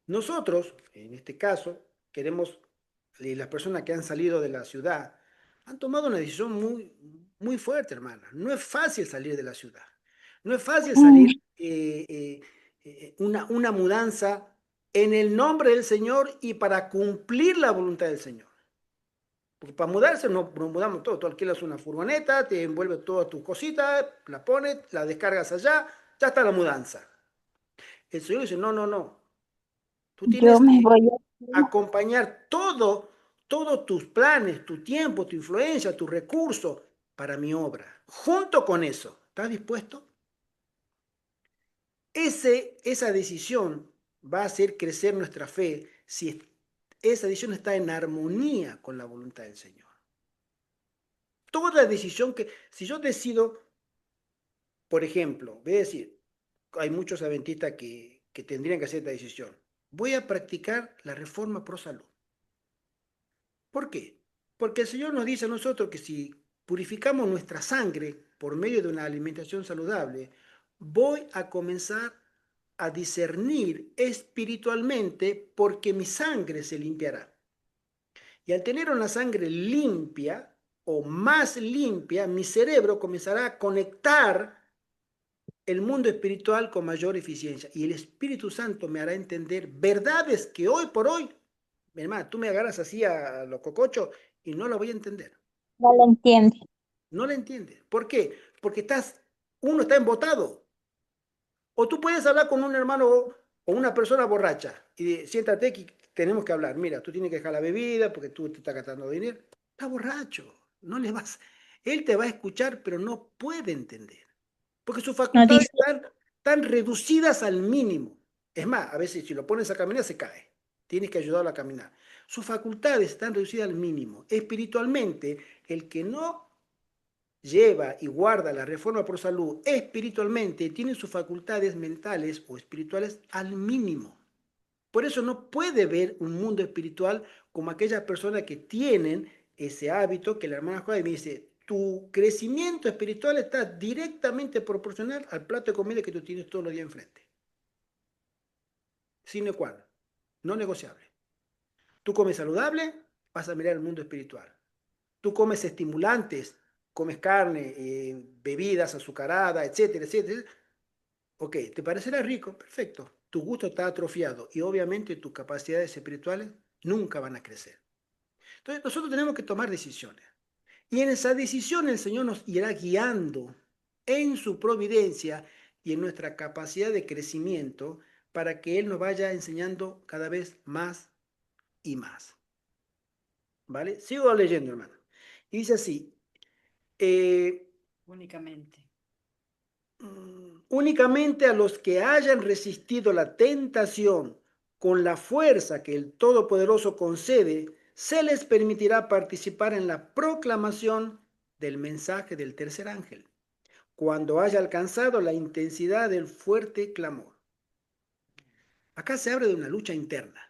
Nosotros, en este caso, queremos, las personas que han salido de la ciudad, han tomado una decisión muy fuerte, hermana. No es fácil salir de la ciudad. No es fácil salir una mudanza en el nombre del Señor y para cumplir la voluntad del Señor. Porque para mudarse nos mudamos todo. Tú alquilas una furgoneta, te envuelves todas tus cositas, la pones, la descargas allá, ya está la mudanza. El Señor dice, no, no, no. Tú Yo tienes me que voy a... acompañar todos tus planes, tu tiempo, tu influencia, tus recursos para mi obra. Junto con eso, ¿estás dispuesto? Esa decisión va a hacer crecer nuestra fe si esa decisión está en armonía con la voluntad del Señor. Toda decisión si yo decido, por ejemplo, voy a decir, hay muchos adventistas que tendrían que hacer esta decisión. Voy a practicar la reforma pro salud. ¿Por qué? Porque el Señor nos dice a nosotros que si purificamos nuestra sangre por medio de una alimentación saludable, voy a comenzar a discernir espiritualmente porque mi sangre se limpiará. Y al tener una sangre limpia o más limpia, mi cerebro comenzará a conectar el mundo espiritual con mayor eficiencia. Y el Espíritu Santo me hará entender verdades que hoy por hoy, mi hermana, tú me agarras así a lo cococho y no lo voy a entender. No lo entiende. No la entiendes. ¿Por qué? Porque uno está embotado. O tú puedes hablar con un hermano o una persona borracha y siéntate que tenemos que hablar. Mira, tú tienes que dejar la bebida porque tú te estás gastando dinero. Está borracho. No le vas. Él te va a escuchar, pero no puede entender. Porque sus No facultades dice, están reducidas al mínimo. Es más, a veces si lo pones a caminar se cae. Tienes que ayudarlo a caminar. Sus facultades están reducidas al mínimo. Espiritualmente, el que no lleva y guarda la reforma por salud espiritualmente tiene sus facultades mentales o espirituales al mínimo. Por eso no puede ver un mundo espiritual como aquellas personas que tienen ese hábito que la hermana Juana me dice, tu crecimiento espiritual está directamente proporcional al plato de comida que tú tienes todos los días enfrente. Sine qua non, no negociable. Tú comes saludable, vas a mirar el mundo espiritual. Tú comes estimulantes, comes carne, bebidas azucaradas, etcétera, etcétera. Ok, ¿te parecerá rico? Perfecto. Tu gusto está atrofiado y obviamente tus capacidades espirituales nunca van a crecer. Entonces nosotros tenemos que tomar decisiones. Y en esa decisión el Señor nos irá guiando en su providencia y en nuestra capacidad de crecimiento para que Él nos vaya enseñando cada vez más y más. ¿Vale? Sigo leyendo, hermano. Y dice así, Únicamente. únicamente a los que hayan resistido la tentación con la fuerza que el Todopoderoso concede, se les permitirá participar en la proclamación del mensaje del tercer ángel, cuando haya alcanzado la intensidad del fuerte clamor. Acá se habla de una lucha interna.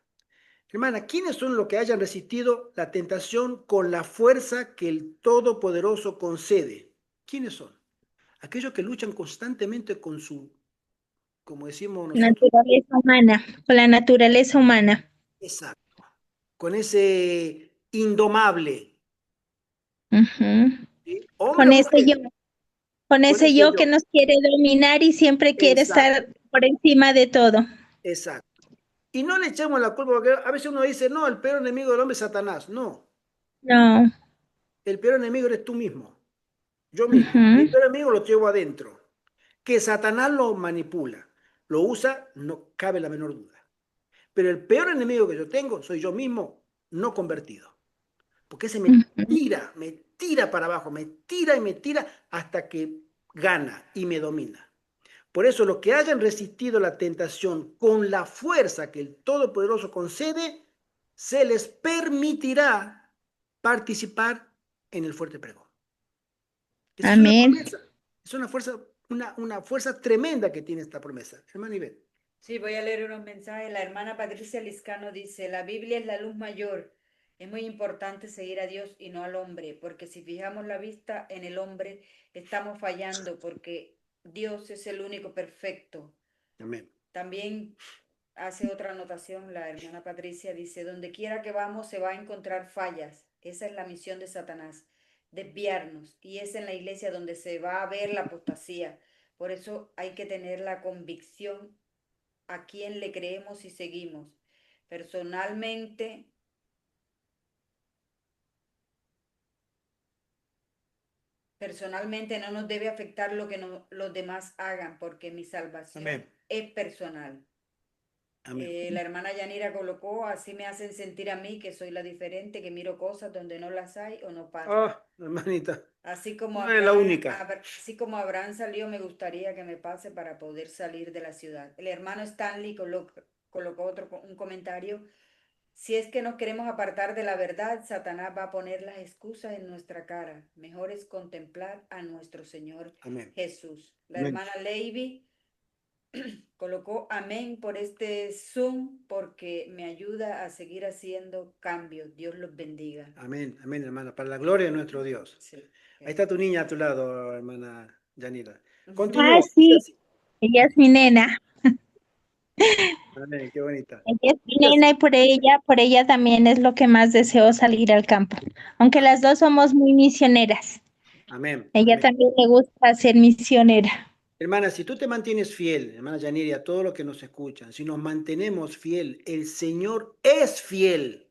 Hermana, ¿quiénes son los que hayan resistido la tentación con la fuerza que el Todopoderoso concede? ¿Quiénes son? Aquellos que luchan constantemente con su, como decimos nosotros, Naturaleza humana, con la naturaleza humana. exacto, con ese indomable, Ujú. ¿sí? Hombre Con o ese yo, mujer, con con ese ese yo que yo. nos quiere dominar y siempre quiere Exacto, estar por encima de todo. exacto. Y no le echemos la culpa, porque a veces uno dice, no, el peor enemigo del hombre es Satanás. No, No. el peor enemigo eres tú mismo, yo mismo. Mi Ujú. peor enemigo lo llevo adentro. Que Satanás lo manipula, lo usa, no cabe la menor duda. Pero el peor enemigo que yo tengo soy yo mismo, no convertido. Porque ese Ujú. me tira para abajo, me tira y me tira hasta que gana y me domina. Por eso los que hayan resistido la tentación con la fuerza que el Todopoderoso concede, se les permitirá participar en el fuerte pregón. Esa es una Amén. promesa, es una fuerza tremenda que tiene esta promesa. Hermano Ivette. Sí, voy a leer unos mensajes. La hermana Patricia Liscano dice, la Biblia es la luz mayor. Es muy importante seguir a Dios y no al hombre, porque si fijamos la vista en el hombre, estamos fallando, porque Dios es el único perfecto. Amén. También hace otra anotación la hermana Patricia, dice, donde quiera que vamos se va a encontrar fallas. Esa es la misión de Satanás, desviarnos. Y es en la iglesia donde se va a ver la apostasía. Por eso hay que tener la convicción a quién le creemos y seguimos. Personalmente, personalmente no nos debe afectar lo que los demás hagan, porque mi salvación Amén. es personal. Amén. La hermana Yanira colocó, así me hacen sentir a mí que soy la diferente, que miro cosas donde no las hay o no pasan. Oh, hermanita, Así como no es la única. así como Abraham salió, me gustaría que me pase para poder salir de la ciudad. El hermano Stanley colocó un comentario. Si es que nos queremos apartar de la verdad, Satanás va a poner las excusas en nuestra cara. Mejor es contemplar a nuestro Señor Amén. Jesús. La Amén. hermana Levy colocó amén por este Zoom porque me ayuda a seguir haciendo cambios. Dios los bendiga. Amén. Amén, hermana. Para la gloria de nuestro Dios. Sí. Ahí está tu niña a tu lado, hermana Yanira. Ah, Continúo. Dice sí, así. ella es mi nena. Amén, qué bonita. Ella es mi Dice nena y así. por ella también es lo que más deseo salir al campo. Aunque las dos somos muy misioneras. Amén. Ella Amén. también le gusta ser misionera. Hermana, si tú te mantienes fiel, hermana Yanira, y a todos los que nos escuchan, si nos mantenemos fiel, el Señor es fiel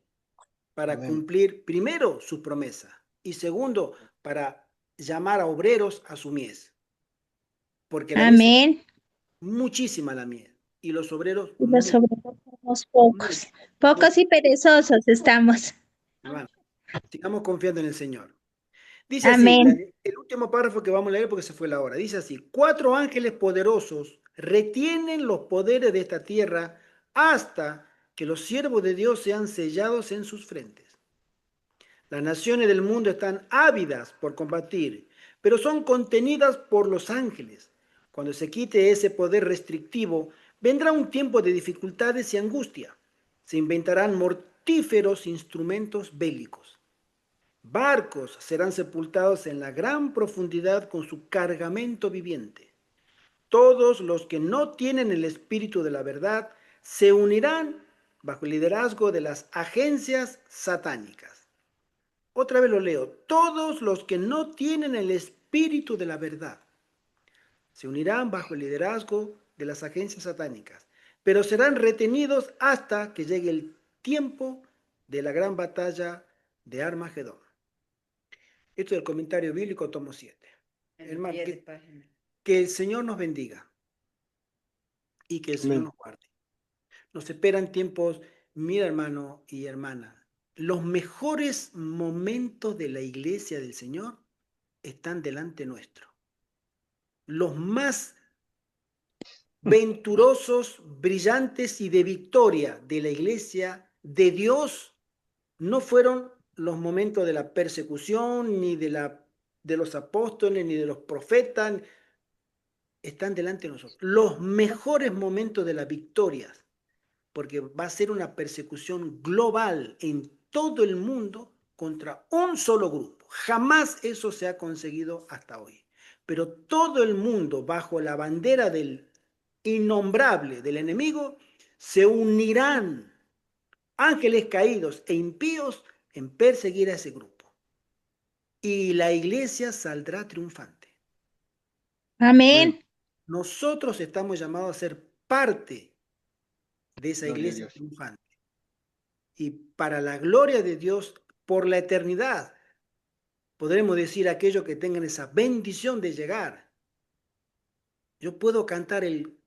para Amén. cumplir primero su promesa y segundo, para llamar a obreros a su mies. Porque la mies es Amén. muchísima la mies y los obreros Y los muy, obreros somos muy, pocos. muy. Pocos y perezosos estamos. Hermano, sigamos confiando en el Señor. Dice así, Amén. el último párrafo que vamos a leer porque se fue la hora. Dice así, 4 ángeles poderosos retienen los poderes de esta tierra hasta que los siervos de Dios sean sellados en sus frentes. Las naciones del mundo están ávidas por combatir, pero son contenidas por los ángeles. Cuando se quite ese poder restrictivo, vendrá un tiempo de dificultades y angustia. Se inventarán mortíferos instrumentos bélicos. Barcos serán sepultados en la gran profundidad con su cargamento viviente. Todos los que no tienen el espíritu de la verdad se unirán bajo el liderazgo de las agencias satánicas. Otra vez lo leo. Todos los que no tienen el espíritu de la verdad se unirán bajo el liderazgo de las agencias satánicas, pero serán retenidos hasta que llegue el tiempo de la gran batalla de Armagedón. Esto es el comentario bíblico, tomo 7. En el Hermano, pie de página. que el Señor nos bendiga y que el Señor Amén. nos guarde. Nos esperan tiempos, mira hermano y hermana, los mejores momentos de la iglesia del Señor están delante nuestro. los más venturosos, brillantes y de victoria de la iglesia de Dios no fueron los momentos de la persecución, ni de los apóstoles, ni de los profetas. Están delante de nosotros. Los mejores momentos de las victorias, porque va a ser una persecución global en todo el mundo contra un solo grupo. Jamás eso se ha conseguido hasta hoy. Pero todo el mundo, bajo la bandera del innombrable del enemigo, se unirán, ángeles caídos e impíos, en perseguir a ese grupo. Y la iglesia saldrá triunfante. Amén. Nosotros estamos llamados a ser parte de esa Gloria a iglesia Dios. triunfante. Y para la gloria de Dios, por la eternidad, podremos decir a aquellos que tengan esa bendición de llegar. Yo puedo cantar el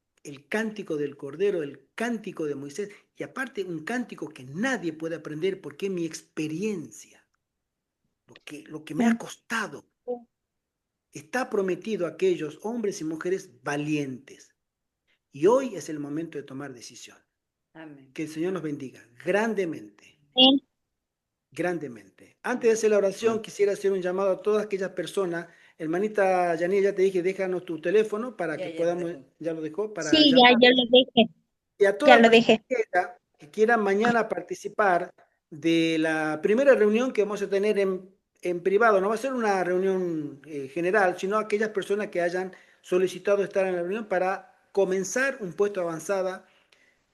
cántico del Cordero, el cántico de Moisés, y aparte un cántico que nadie puede aprender porque es mi experiencia, lo que me ha costado. Está prometido a aquellos hombres y mujeres valientes. Y hoy es el momento de tomar decisión. Amén. Que el Señor nos bendiga grandemente. Amén. Grandemente. Antes de hacer la oración, quisiera hacer un llamado a todas aquellas personas. Hermanita Yanía, ya te dije, déjanos tu teléfono para que podamos, ya lo dejó, para Sí, ya llamar. lo dejé. Y a Ya todas lo personas dejé. que quieran mañana participar de la primera reunión que vamos a tener en privado. No va a ser una reunión general, sino aquellas personas que hayan solicitado estar en la reunión para comenzar un puesto avanzada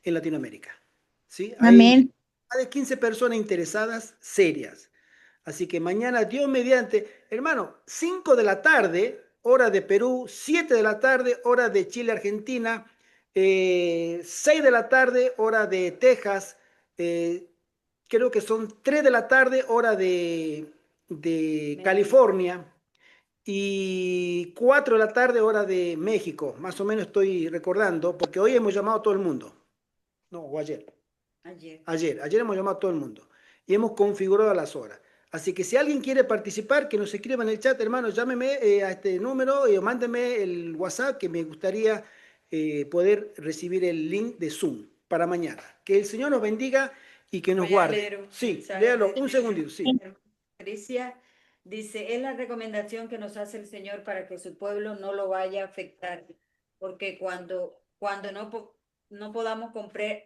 en Latinoamérica. ¿Sí? Hay Amén. más de 15 personas interesadas serias. Así que mañana, Dios mediante, hermano, 5 de la tarde, hora de Perú, 7 de la tarde, hora de Chile, Argentina, 6 de la tarde, hora de Texas, creo que son 3 de la tarde, hora de California, y 4 de la tarde, hora de México. Más o menos estoy recordando, porque hoy hemos llamado a todo el mundo. No, o ayer. Ayer hemos llamado a todo el mundo y hemos configurado las horas. Así que si alguien quiere participar, que nos escriba en el chat, hermano, llámeme a este número y mándeme el WhatsApp, que me gustaría poder recibir el link de Zoom para mañana. Que el Señor nos bendiga y que nos Voy a guarde. leer un Sí, mensaje léalo, de un segundito, sí. Patricia. Dice, es la recomendación que nos hace el Señor para que su pueblo no lo vaya a afectar, porque cuando no podamos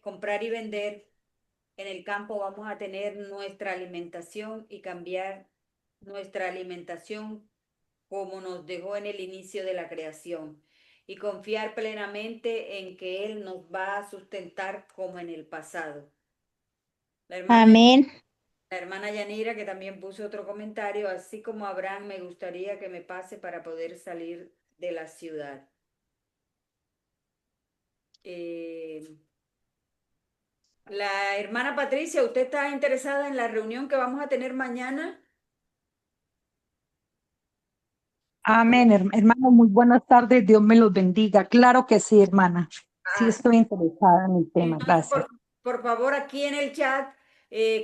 comprar y vender en el campo, vamos a tener nuestra alimentación y cambiar nuestra alimentación como nos dejó en el inicio de la creación y confiar plenamente en que Él nos va a sustentar como en el pasado. Amén. La hermana Yanira, que también puso otro comentario, así como Abraham, me gustaría que me pase para poder salir de la ciudad. La hermana Patricia, ¿usted está interesada en la reunión que vamos a tener mañana? Amén, hermano, muy buenas tardes, Dios me los bendiga. Claro que sí, hermana. Sí Ah, estoy interesada en el tema, entonces, gracias. por favor, aquí en el chat,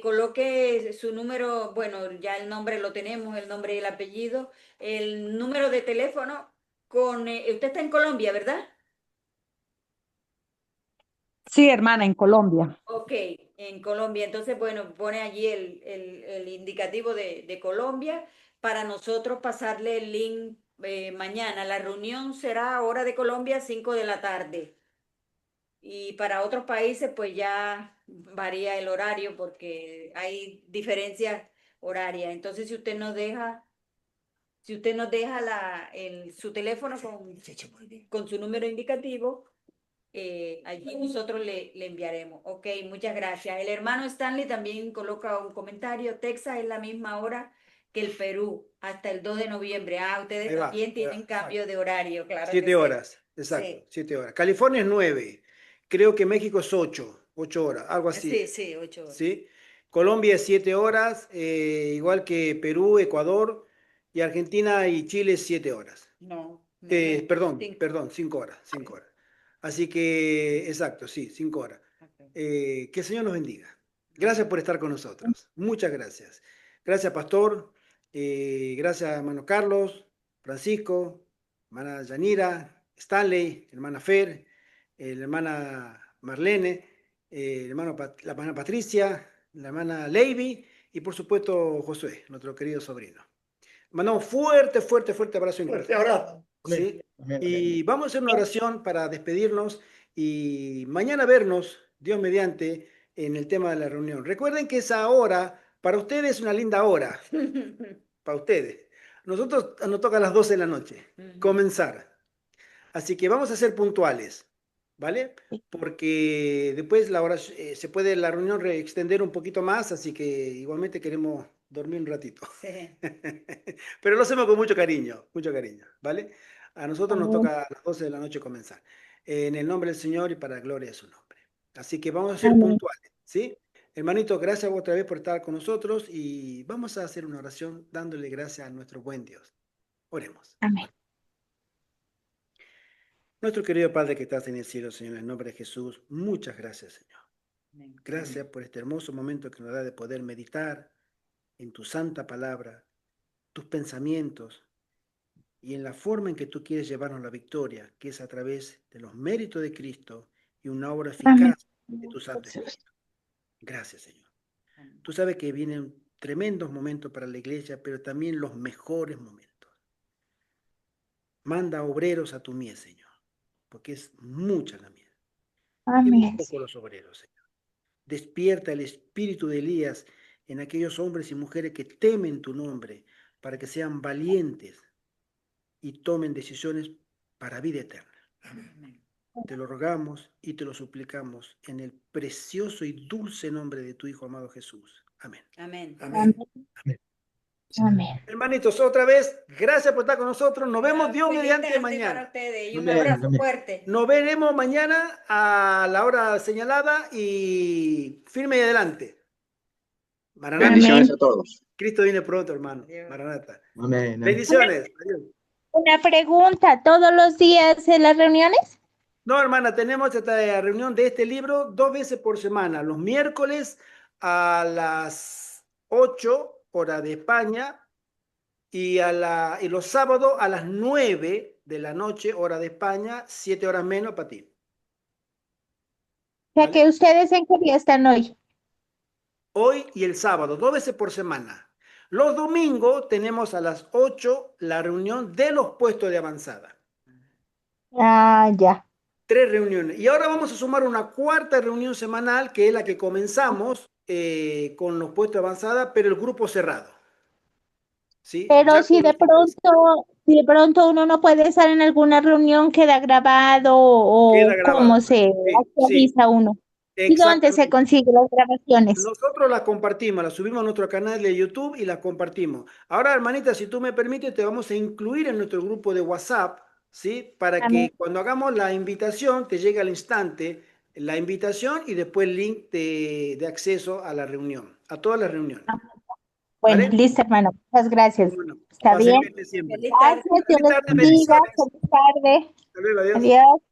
coloque su número, bueno, ya el nombre lo tenemos, el nombre y el apellido, el número de teléfono usted está en Colombia, ¿verdad? Sí, hermana, en Colombia. Ok, en Colombia. Entonces, bueno, pone allí el indicativo de Colombia para nosotros pasarle el link mañana. La reunión será hora de Colombia, 5 de la tarde. Y para otros países, pues ya varía el horario porque hay diferencias horarias. Entonces, si usted nos deja su teléfono con su número indicativo, allí nosotros le enviaremos. Ok, muchas gracias. El hermano Stanley también coloca un comentario. Texas es la misma hora que el Perú, hasta el 2 de noviembre. Ah, ustedes Ahí va, también tienen cambio de horario, claro que 7 sí. horas, exacto, Sí. 7 horas. California es 9. Creo que México es 8 horas, algo así. Sí, sí, 8 horas. ¿Sí? Colombia es 7 horas, igual que Perú, Ecuador, y Argentina y Chile 7 horas. No, Perdón, cinco. 5 horas, 5 horas. Así que, exacto, sí, 5 horas. Ok. Que el Señor nos bendiga. Gracias por estar con nosotros. Muchas gracias. Gracias, Pastor. Gracias, hermano Carlos, Francisco, hermana Yanira, Stanley, hermana Fer, la hermana Marlene, la hermana Patricia, la hermana Leiby y por supuesto Josué, nuestro querido sobrino. Mandamos fuerte abrazo. Fuerte abrazo. ¿Sí? Amén, Y vamos a hacer una oración para despedirnos y mañana vernos, Dios mediante, en el tema de la reunión. Recuerden que esa hora, para ustedes es una linda hora, para ustedes. Nosotros nos toca a las 12 de la noche, comenzar. Así que vamos a ser puntuales, ¿vale? Porque después la hora, se puede la reunión extender un poquito más, así que igualmente queremos dormir un ratito. Sí. Pero lo hacemos con mucho cariño, ¿vale? A nosotros nos Amén. toca a las 12 de la noche comenzar. En el nombre del Señor y para la gloria de su nombre. Así que vamos a ser Amén. puntuales, ¿sí? Hermanito, gracias otra vez por estar con nosotros y vamos a hacer una oración dándole gracias a nuestro buen Dios. Oremos. Amén. Nuestro querido Padre que estás en el cielo, Señor, en el nombre de Jesús, muchas gracias, Señor. Gracias por este hermoso momento que nos da de poder meditar en tu santa palabra, tus pensamientos y en la forma en que tú quieres llevarnos la victoria, que es a través de los méritos de Cristo y una obra Amén. eficaz de tu Santo Espíritu. Gracias, Señor. Tú sabes que vienen tremendos momentos para la iglesia, pero también los mejores momentos. Manda obreros a tu mies, Señor, porque es mucha la mies. Y muy Amén. pocos los obreros, Señor. Despierta el espíritu de Elías en aquellos hombres y mujeres que temen tu nombre, para que sean valientes y tomen decisiones para vida eterna. Amén. Te lo rogamos y te lo suplicamos en el precioso y dulce nombre de tu Hijo amado Jesús. Amén. Amén. Amén. Amén. Hermanitos, otra vez, gracias por estar con nosotros. Nos vemos Dios Feliz mediante tarde para mañana. ustedes y un Amén, abrazo amén. fuerte. Nos veremos mañana a la hora señalada y firme y adelante. Maranata. Bendiciones a todos. Cristo viene pronto, hermano. Dios. Maranata. Amén. Bendiciones. Adiós. Una pregunta, ¿todos los días en las reuniones? No, hermana, tenemos esta reunión de este libro 2 veces por semana, los miércoles a las 8 hora de España y los sábados a las 9 de la noche hora de España, 7 horas menos para ti. O sea ¿Vale? que ustedes en qué día están hoy. Hoy y el sábado, 2 veces por semana. Los domingos tenemos a las 8 la reunión de los puestos de avanzada. Ah, ya. 3 reuniones. Y ahora vamos a sumar una cuarta reunión semanal, que es la que comenzamos con los puestos de avanzada, pero el grupo cerrado. ¿Sí? Pero Ya si con de pronto uno no puede estar en alguna reunión, queda grabado Queda o grabado. cómo se Sí, actualiza uno. ¿Y dónde se exactamente. consigue las grabaciones? Nosotros las compartimos, las subimos a nuestro canal de YouTube y las compartimos. Ahora, hermanita, si tú me permites, te vamos a incluir en nuestro grupo de WhatsApp, ¿sí? Para Amén. que cuando hagamos la invitación, te llegue al instante la invitación y después el link de acceso a la reunión, a todas las reuniones. Bueno, ¿Vale? listo, hermano. Muchas gracias. Bueno, Está pase bien. bien siempre. Feliz tarde. Gracias, Dios Feliz les tarde, bendiga. bendiciones. Feliz tarde. Hasta luego, adiós. Adiós.